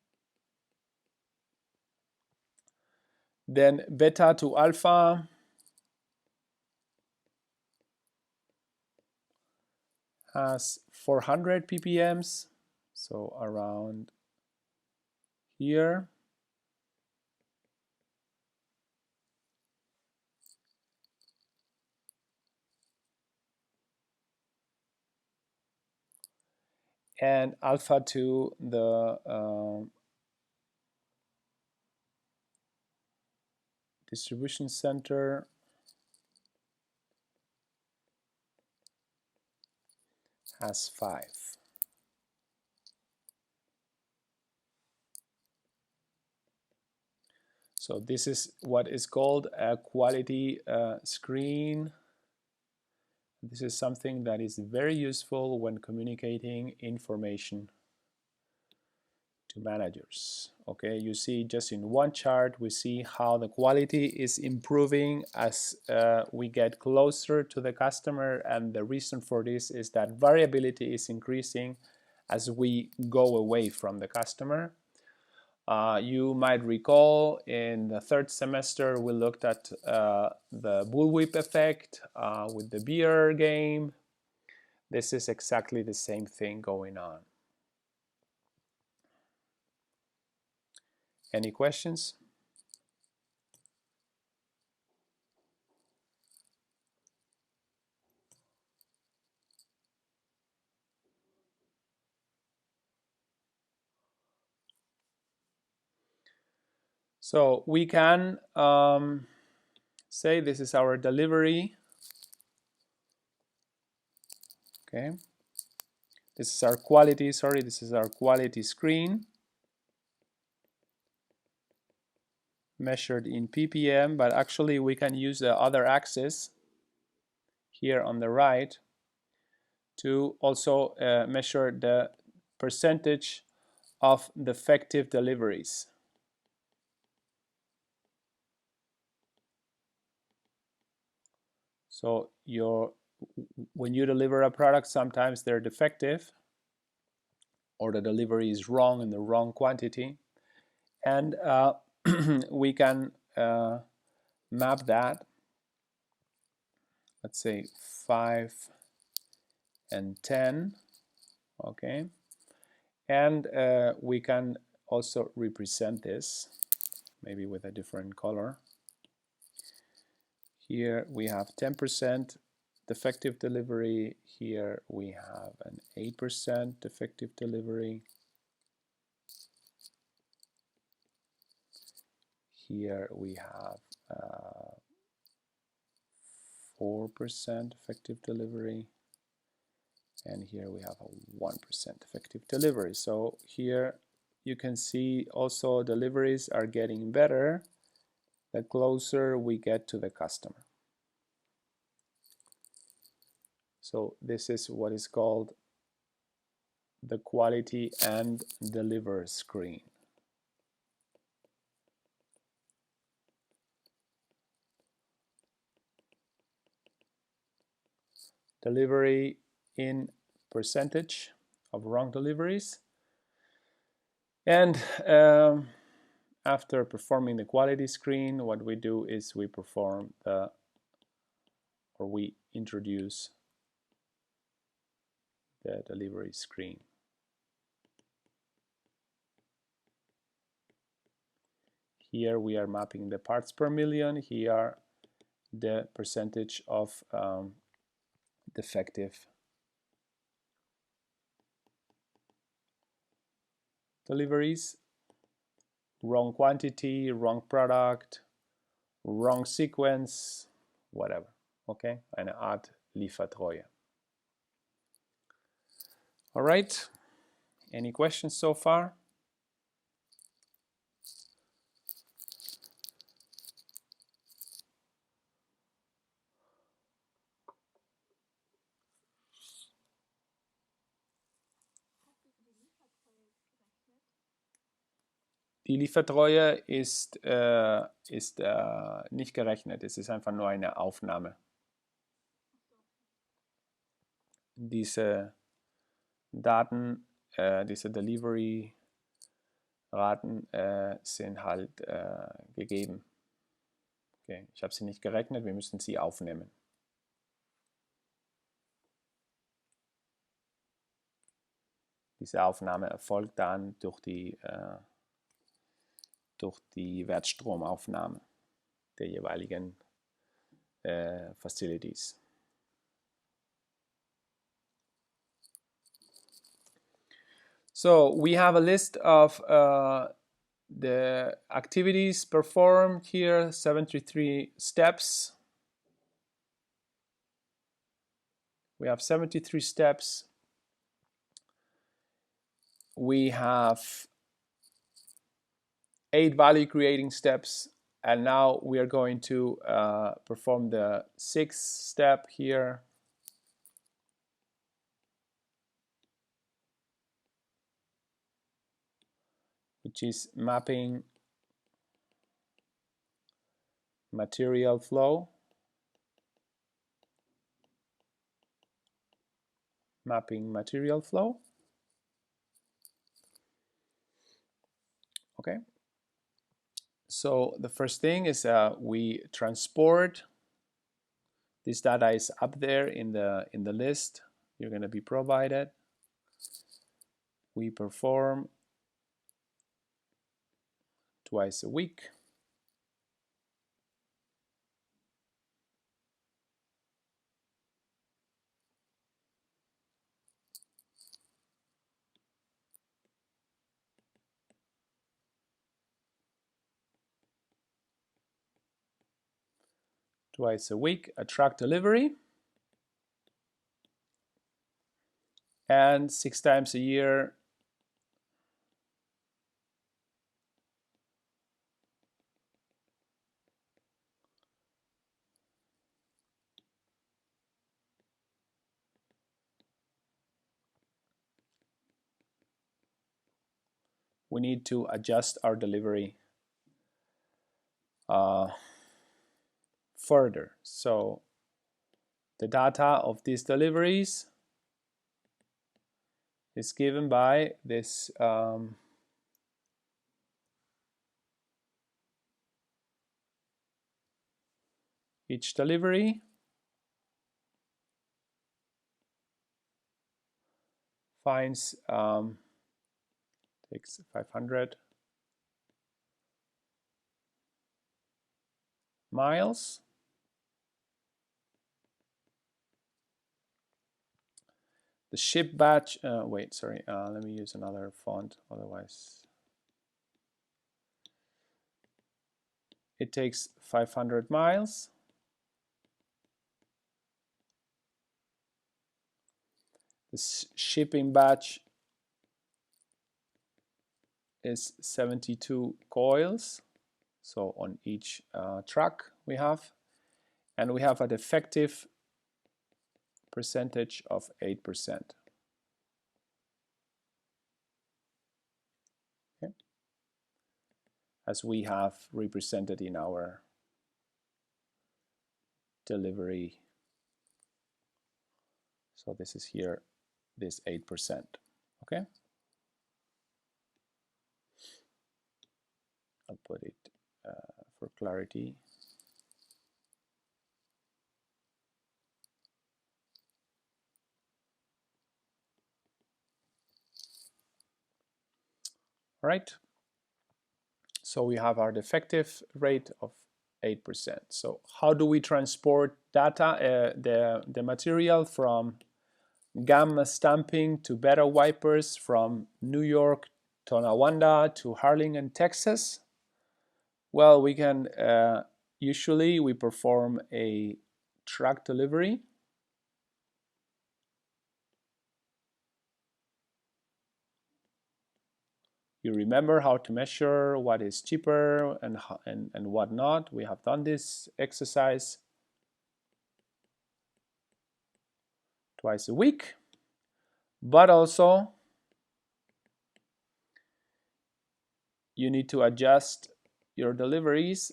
Then Beta to Alpha has 400 ppms, so around here. And Alpha to the distribution center has 5. So this is what is called a quality screen. This is something that is very useful when communicating information to managers. Okay, you see just in one chart we see how the quality is improving as we get closer to the customer, and the reason for this is that variability is increasing as we go away from the customer. You might recall in the third semester we looked at the bullwhip effect with the beer game. This is exactly the same thing going on. Any questions? So we can say this is our delivery. Okay. This is our quality, sorry, this is our quality screen measured in ppm, but actually we can use the other axis here on the right to also measure the percentage of defective deliveries. So when you deliver a product, sometimes they're defective or the delivery is wrong in the wrong quantity, and we can map that, let's say 5 and 10, okay, and we can also represent this maybe with a different color. Here we have 10% defective delivery, here we have an 8% defective delivery, here we have 4% effective delivery, and here we have a 1% effective delivery. So here you can see also deliveries are getting better the closer we get to the customer. So this is what is called the quality and deliver screen. Delivery in percentage of wrong deliveries, and after performing the quality screen, what we do is we perform we introduce the delivery screen. Here we are mapping the parts per million, here the percentage of defective deliveries, wrong quantity, wrong product, wrong sequence, whatever. Okay, eine Art Liefertreue. All right, any questions so far? Die Liefertreue ist nicht gerechnet, es ist einfach nur eine Aufnahme. Diese Daten, diese Delivery-Raten sind halt gegeben. Okay, ich habe sie nicht gerechnet, wir müssen sie aufnehmen. Diese Aufnahme erfolgt dann durch die Wertstromaufnahme der jeweiligen Facilities. So we have a list of the activities performed here, 73 steps. We have 73 steps. We have 8 value creating steps, and now we are going to perform the 6th step here. Which is mapping material flow. Mapping material flow. Okay. So the first thing is we transport. This data is up there in the list you're going to be provided. We perform twice a week. Twice a week, a truck delivery. and 6 times a year we need to adjust our delivery further. So the data of these deliveries is given by this each delivery finds takes 500 miles. The ship batch, wait, sorry, let me use another font, otherwise it takes 500 miles. The shipping batch is 72 coils, so on each truck we have, and we have an effective percentage of 8%. Okay. As we have represented in our delivery. So this is here, this 8%. Okay. I'll put it for clarity. All right. So we have our defective rate of 8%. So how do we transport data, the material from gamma stamping to beta wipers, from New York to Tonawanda to Harlingen, Texas? Well, we can usually we perform a truck delivery. You remember how to measure what is cheaper and what not. We have done this exercise twice a week, but also you need to adjust your deliveries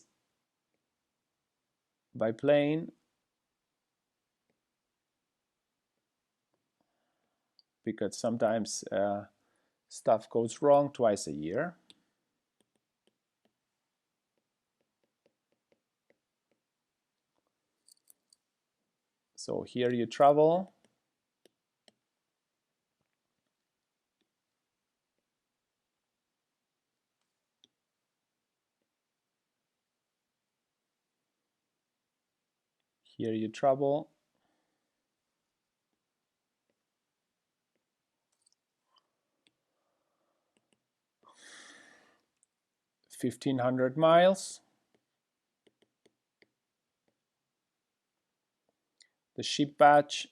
by plane, because sometimes stuff goes wrong twice a year. So here you travel. Here you travel. $1,500 miles. The ship batch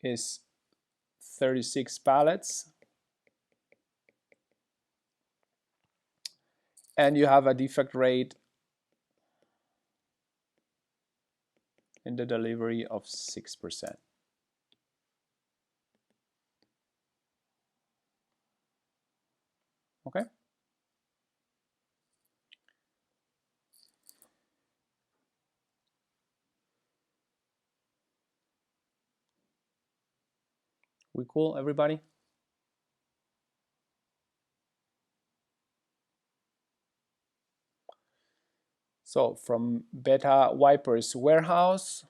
is 36 pallets. And you have a defect rate in the delivery of 6%. Okay. We cool, everybody? So from Beta Wipers warehouse,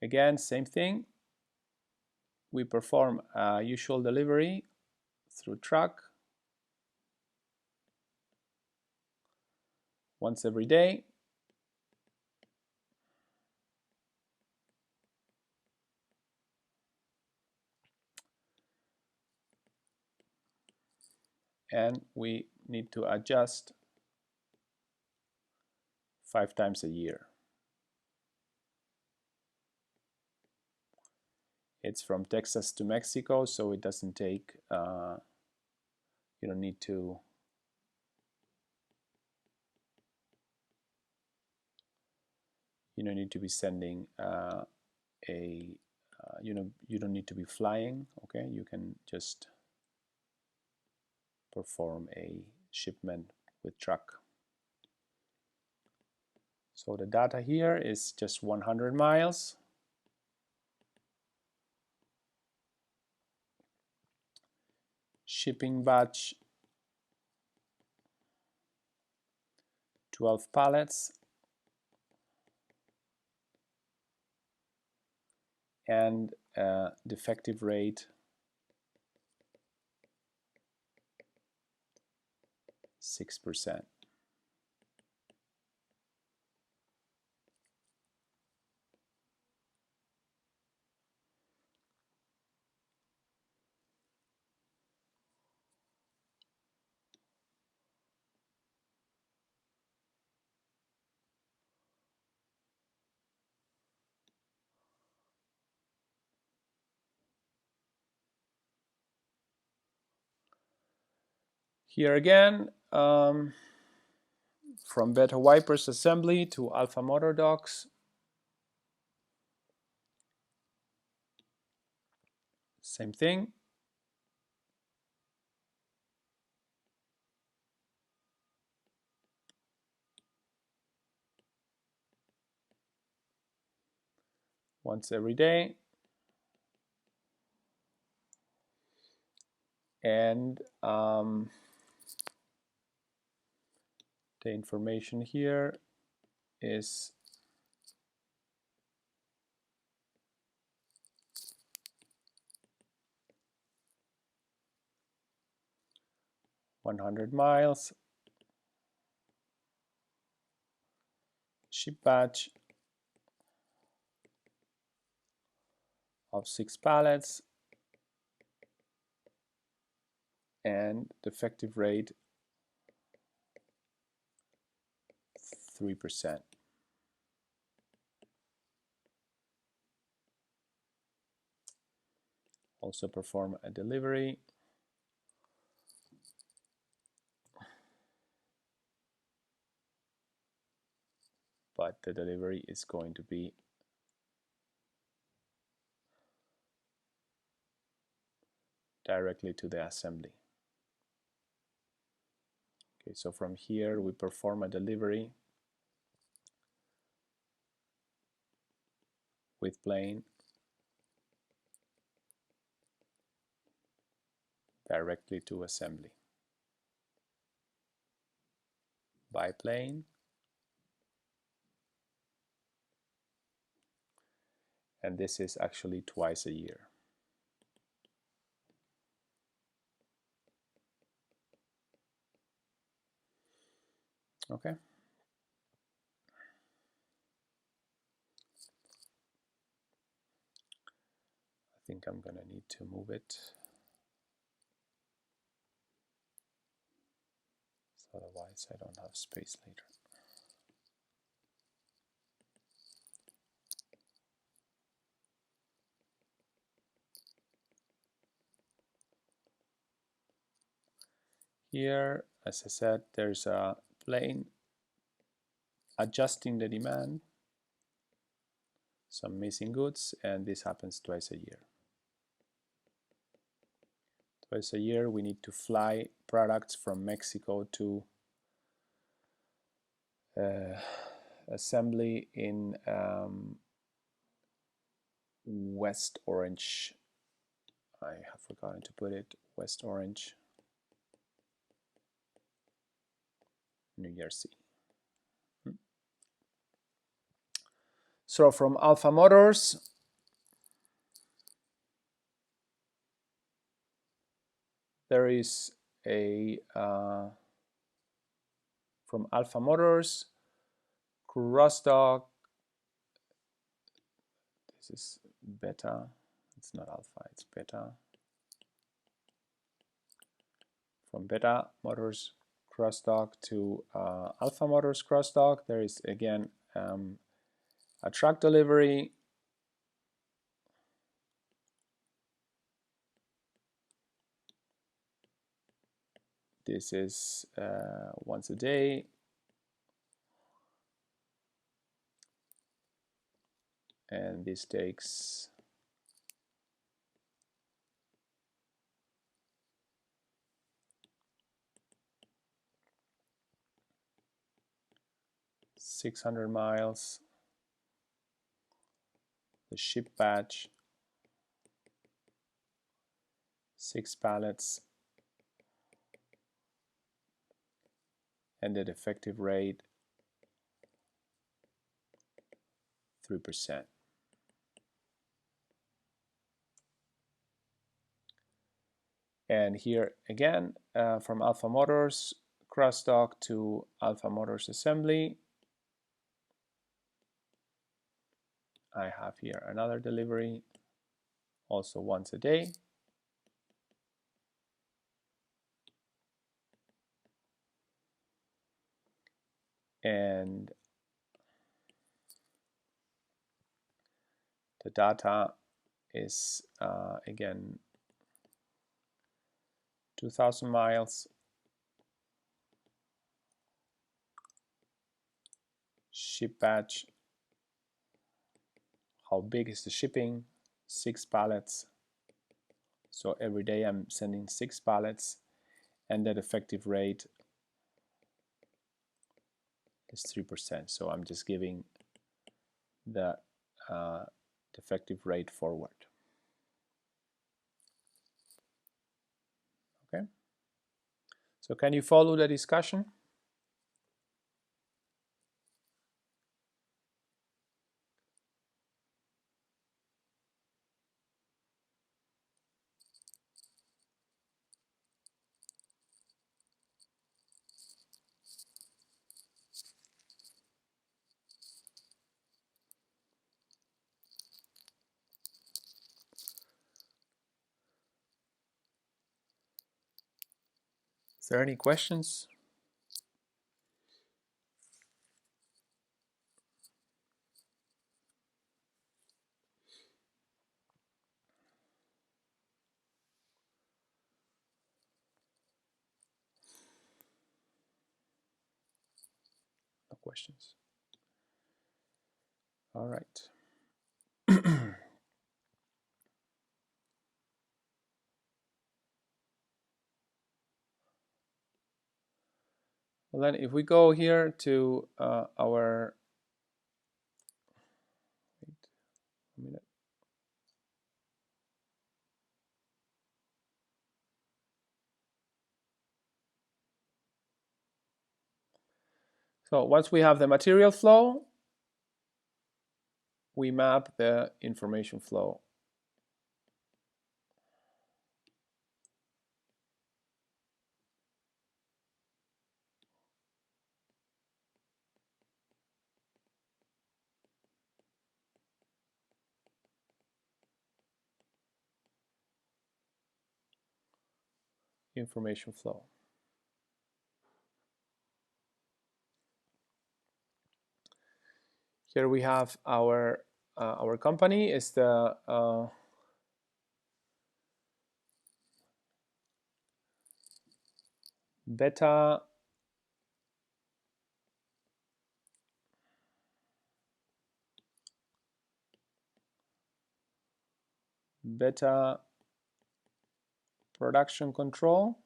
again, same thing. We perform a usual delivery through truck once every day. And we need to adjust 5 times a year. It's from Texas to Mexico, so it doesn't take, you don't need to be sending you don't need to be flying. Okay, you can just perform a shipment with truck. So the data here is just 100 miles. Shipping batch 12 pallets, and defective rate 6%. Here again, from beta wipers assembly to alpha motor docks. Same thing. Once every day. And the information here is (100 miles), ship batch of 6 pallets, and defective rate 3%. Also perform a delivery. But the delivery is going to be directly to the assembly. Okay, so from here we perform a delivery with plane directly to assembly. By plane, and this is actually twice a year. Okay. I think I'm gonna need to move it. Otherwise I don't have space later. Here, as I said, there's a plane adjusting the demand, some missing goods, and this happens twice a year. Twice a year we need to fly products from Mexico to assembly in West Orange. I have forgotten to put it. West Orange, New Jersey. So from Alpha Motors, there is a from Alpha Motors crossdock. This is beta. It's not alpha, it's beta. From Beta Motors crossdock to Alpha Motors crossdock, there is again a truck delivery, this is once a day. And this takes 600 miles. The ship batch, 6 pallets, and the effective rate 3%. And here again, from Alpha Motors crossdock to Alpha Motors assembly, I have here another delivery, also once a day. And the data is again 2,000 miles, ship batch, how big is the shipping, 6 pallets. So every day I'm sending 6 pallets, and that effective rate is 3%. So I'm just giving the effective rate forward. Okay. So can you follow the discussion? Is there any questions? No questions. All right. Well, then if we go here to our, wait a minute. So once we have the material flow, we map the information flow. Information flow. Here we have our company is the beta production control.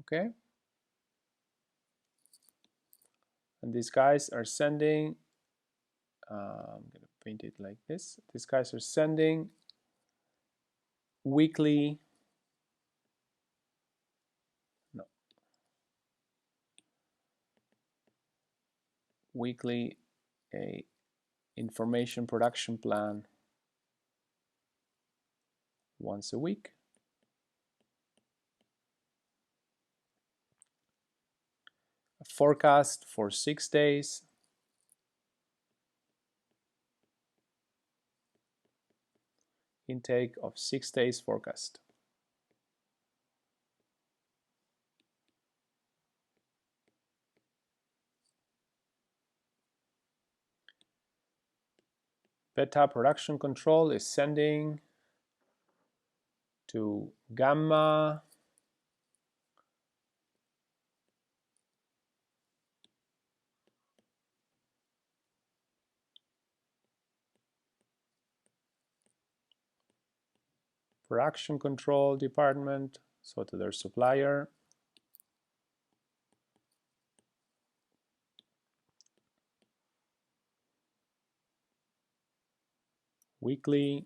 Okay. And these guys are sending, I'm going to paint it like this. These guys are sending weekly, no, weekly a information production plan once a week. A forecast for 6 days. Intake of 6 days forecast. Beta production control is sending to gamma production control department, so to their supplier. Weekly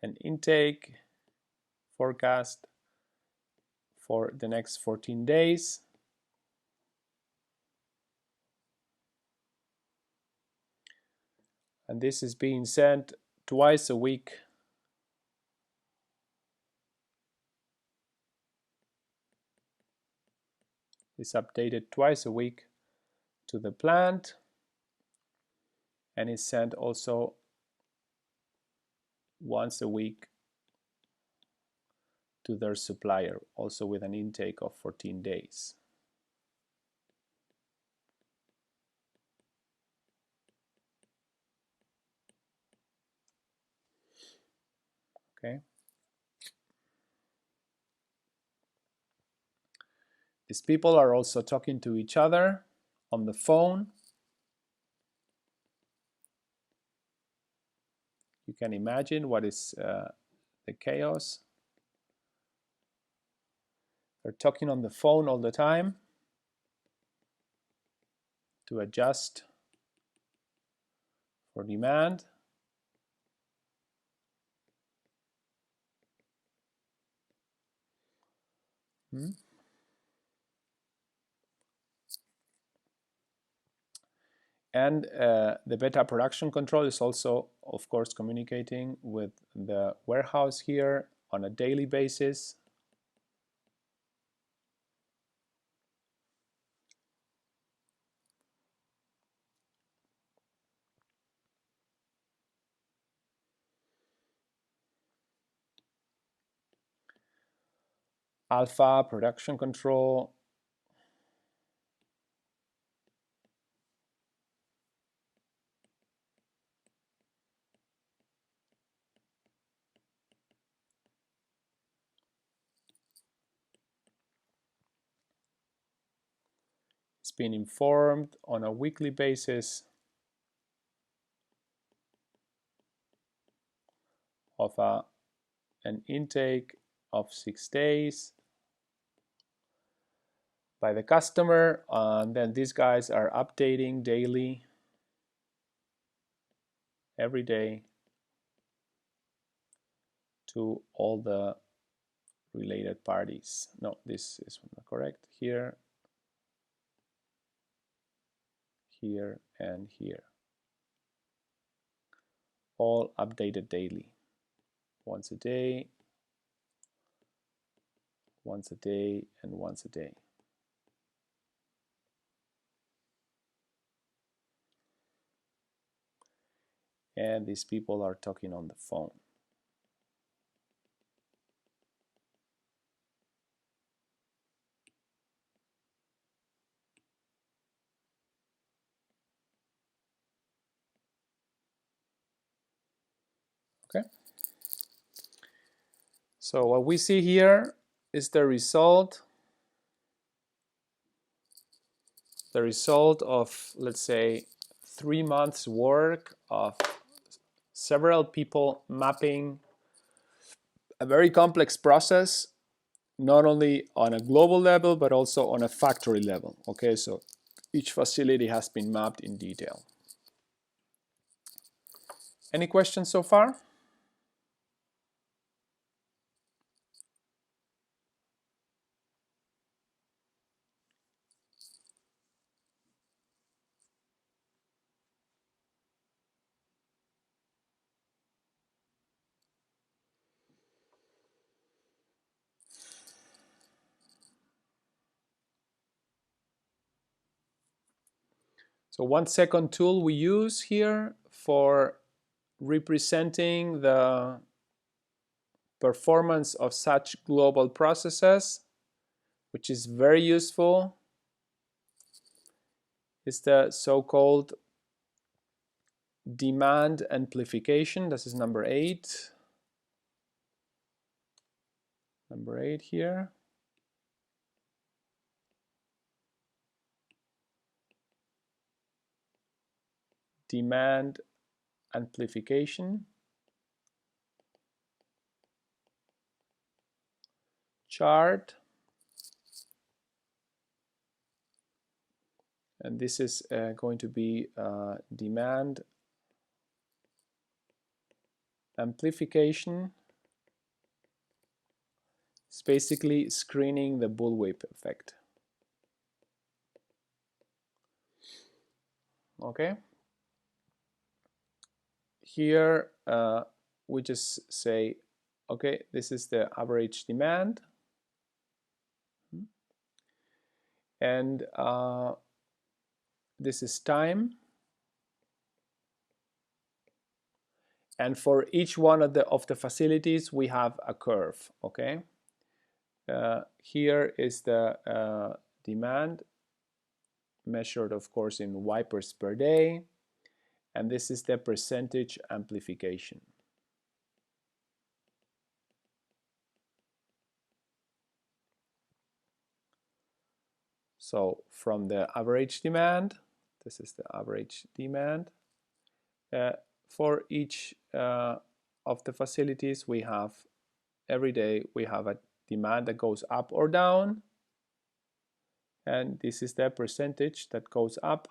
and intake forecast for the next 14 days. And this is being sent twice a week. It's updated twice a week to the plant, and is sent also once a week to their supplier, also with an intake of 14 days. Okay. These people are also talking to each other on the phone. You can imagine what is the chaos. They're talking on the phone all the time to adjust for demand. And the beta production control is also, of course, communicating with the warehouse here on a daily basis. Alpha production control. It's being informed on a weekly basis of an intake of 6 days by the customer, and then these guys are updating daily, every day, to all the related parties. No, this is not correct. Here, here, and here. All updated daily. Once a day, once a day, and once a day. And these people are talking on the phone. Okay. So what we see here is the result of, let's say, 3 months work of several people mapping a very complex process, not only on a global level, but also on a factory level. Okay, so each facility has been mapped in detail. Any questions so far? So one second tool we use here for representing the performance of such global processes, which is very useful, is the so-called demand amplification. This is number 8. Number 8 here. Demand amplification chart. And this is going to be demand amplification. It's basically screening the bullwhip effect. Okay. Here we just say, okay, this is the average demand, and this is time. And for each one of the facilities, we have a curve. Okay. Here is the demand measured, of course, in wipers per day, and this is the percentage amplification. So from the average demand, this is the average demand. For each of the facilities, we have every day we have a demand that goes up or down, and this is the percentage that goes up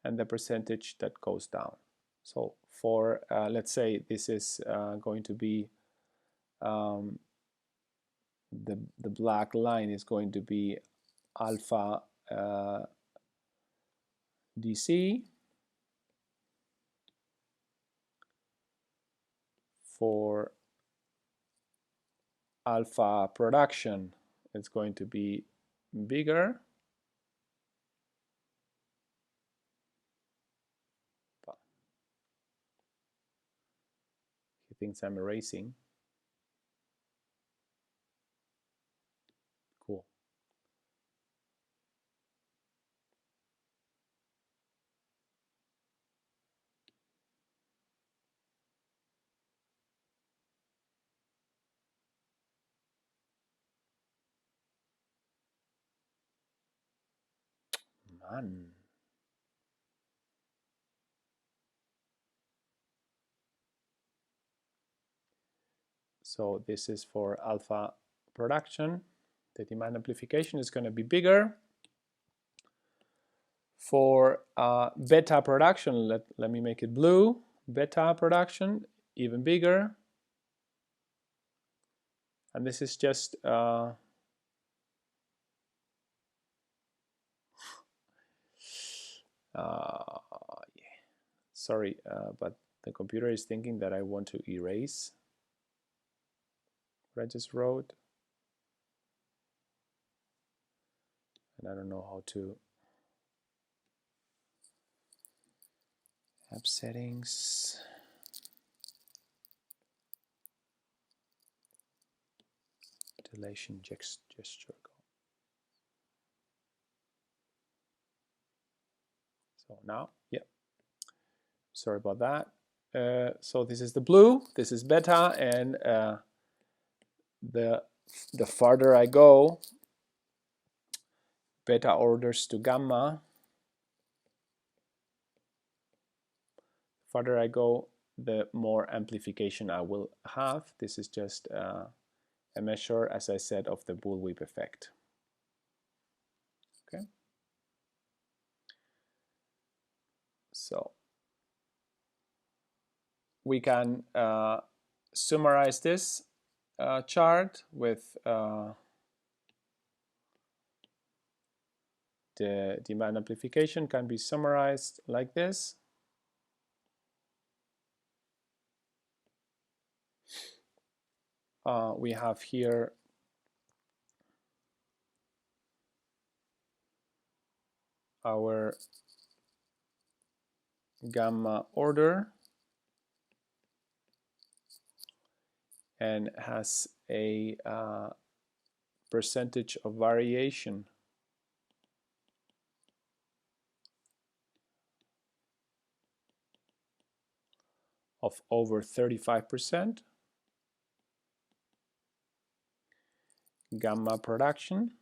and the percentage that goes down. So for let's say this is going to be the black line is going to be alpha DC. For alpha production, it's going to be bigger. He thinks I'm erasing. Cool. Man. So this is for alpha production. The demand amplification is going to be bigger. For beta production, let me make it blue. Beta production, even bigger. And this is just sorry, but the computer is thinking that I want to erase what I just wrote. And I don't know how to. App settings. Delation gesture. So now, yeah. Sorry about that. So this is the blue, this is beta, and the farther I go, beta orders to gamma. Farther I go, the more amplification I will have. This is just a measure, as I said, of the bullwhip effect. Okay. So we can summarize this chart with the demand amplification can be summarized like this. We have here our gamma order, and has a percentage of variation of over 35%. Gamma production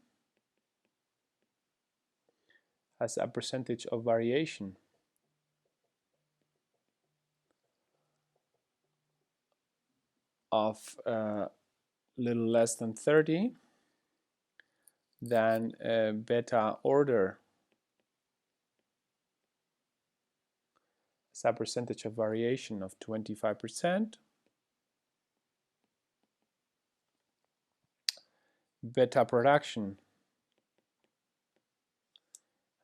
has a percentage of variation of little less than 30. Then beta order has a percentage of variation of 25%. Beta production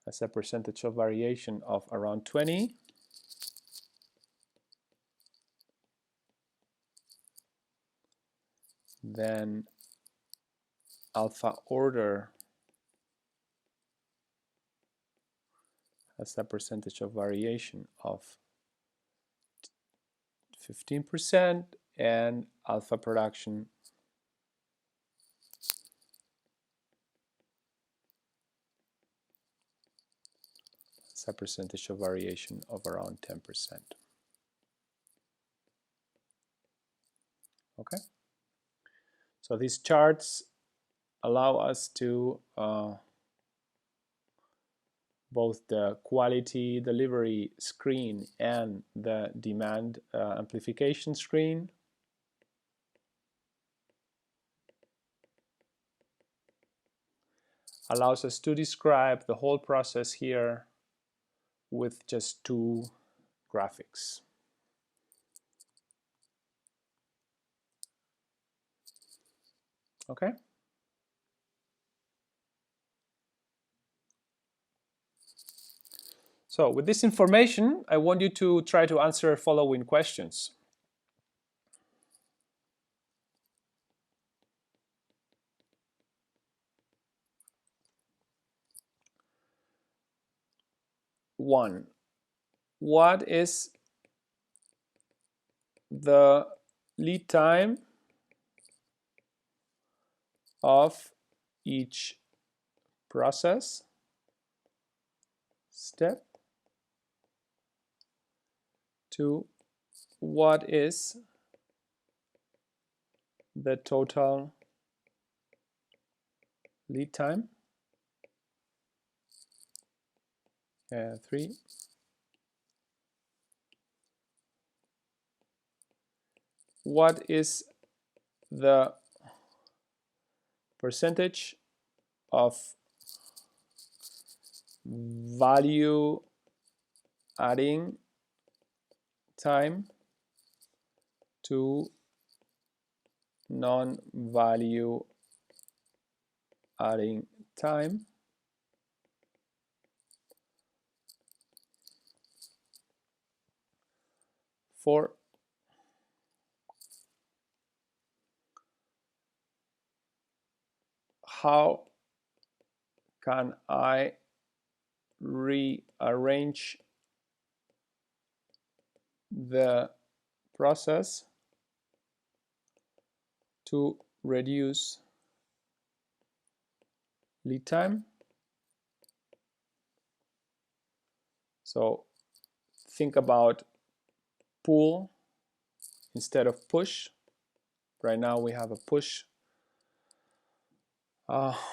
has a percentage of variation of around 20. Then alpha order has a percentage of variation of 15%, and alpha production has a percentage of variation of around 10%. Okay, so these charts allow us to both the quality delivery screen and the demand amplification screen. Allows us to describe the whole process here with just 2 graphics. Okay. So with this information, I want you to try to answer following questions. One, what is the lead time of each process step? 2, what is the total lead time? 3, what is the percentage of value adding time to non-value adding time? 4, how can I rearrange the process to reduce lead time? So think about pull instead of push. Right now we have a push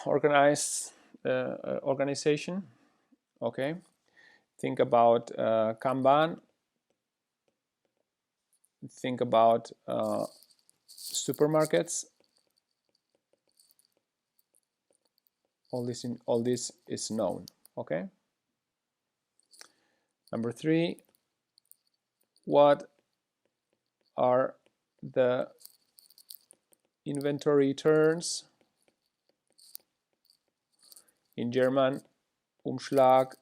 organization. Okay, think about Kanban. Think about supermarkets. All this is known. Okay. Number 3, what are the inventory turns? In German, Umschlag,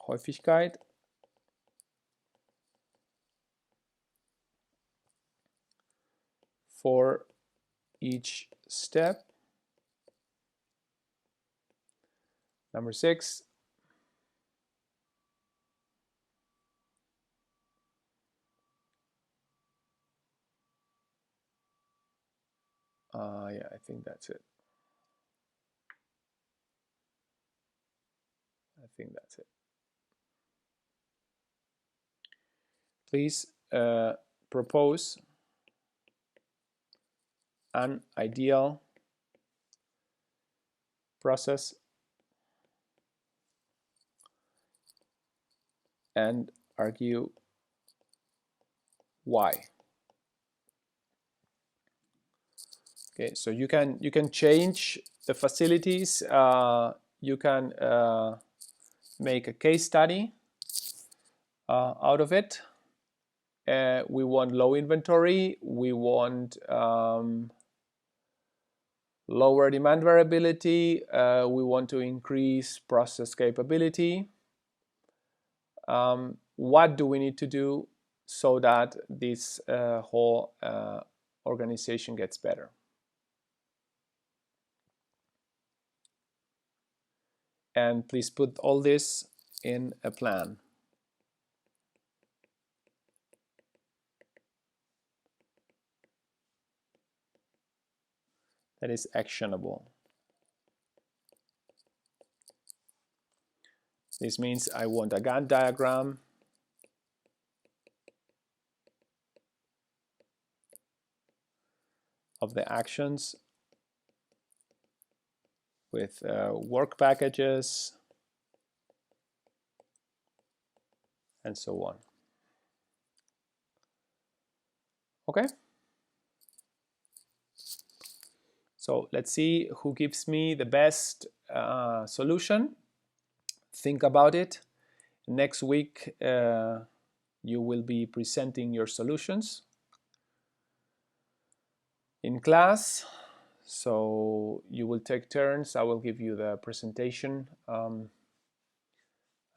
Häufigkeit. For each step. Number 6, yeah, I think that's it. I think that's it. Please propose an ideal process and argue why. Okay, so you can change the facilities. You can make a case study out of it. We want low inventory. We want lower demand variability. We want to increase process capability. What do we need to do so that this whole organization gets better? And please put all this in a plan. That is actionable. This means I want a Gantt diagram of the actions with work packages and so on. Okay. So let's see who gives me the best solution. Think about it. Next week, you will be presenting your solutions in class. So you will take turns. I will give you the presentation. I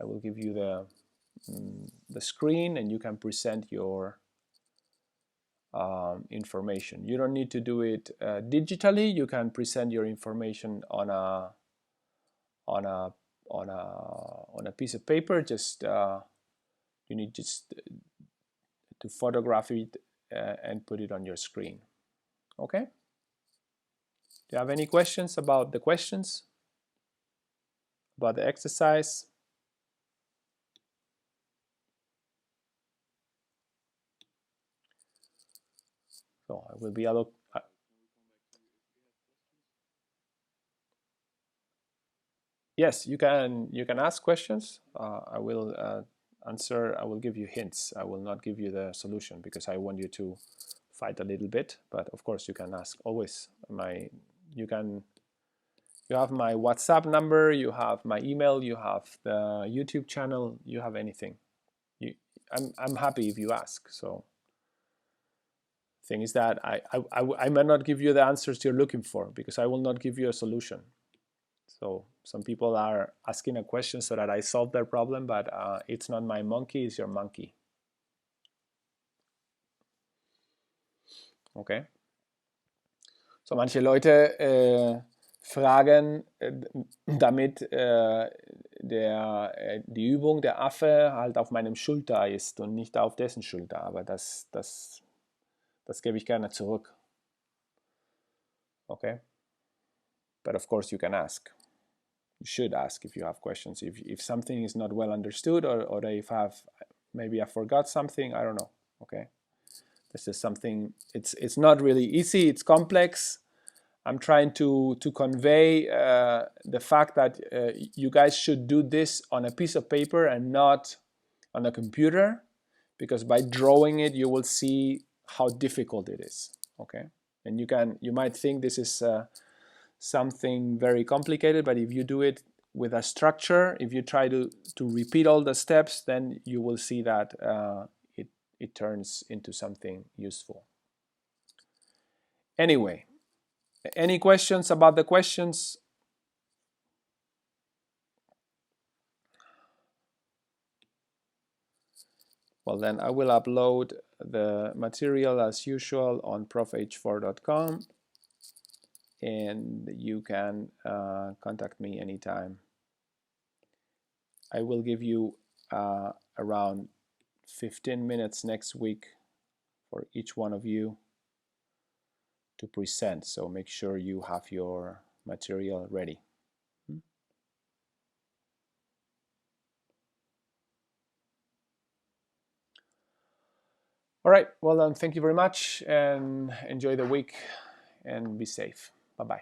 will give you the screen, and you can present your information. You don't need to do it digitally. You can present your information on a piece of paper. Just you need just to photograph it and put it on your screen. Okay. Do you have any questions about the questions? About the exercise? So I will be yes, you can ask questions. I will answer. I will give you hints. I will not give you the solution because I want you to fight a little bit. But of course, you can ask always. You have my WhatsApp number. You have my email. You have the YouTube channel. You have anything. I'm happy if you ask. So thing is that I might not give you the answers you're looking for because I will not give you a solution. So some people are asking a question so that I solve their problem, but it's not my monkey, it's your monkey. Okay. So manche Leute fragen, damit die Übung der Affe halt auf meinem Schulter ist und nicht auf dessen Schulter, aber das gebe ich gerne zurück. Okay. But of course you can ask. You should ask if you have questions. If something is not well understood or if maybe I forgot something, I don't know. Okay. This is something, it's not really easy, it's complex. I'm trying to convey the fact that you guys should do this on a piece of paper and not on a computer, because by drawing it you will see how difficult it is. Okay, and you might think this is something very complicated, but if you do it with a structure, if you try to repeat all the steps, then you will see that it turns into something useful. Anyway, any questions about the questions? Well, then I will upload the material as usual on profh4.com, and you can contact me anytime. I will give you around 15 minutes next week for each one of you to present, so make sure you have your material ready. All right, well then, thank you very much and enjoy the week and be safe. Bye-bye.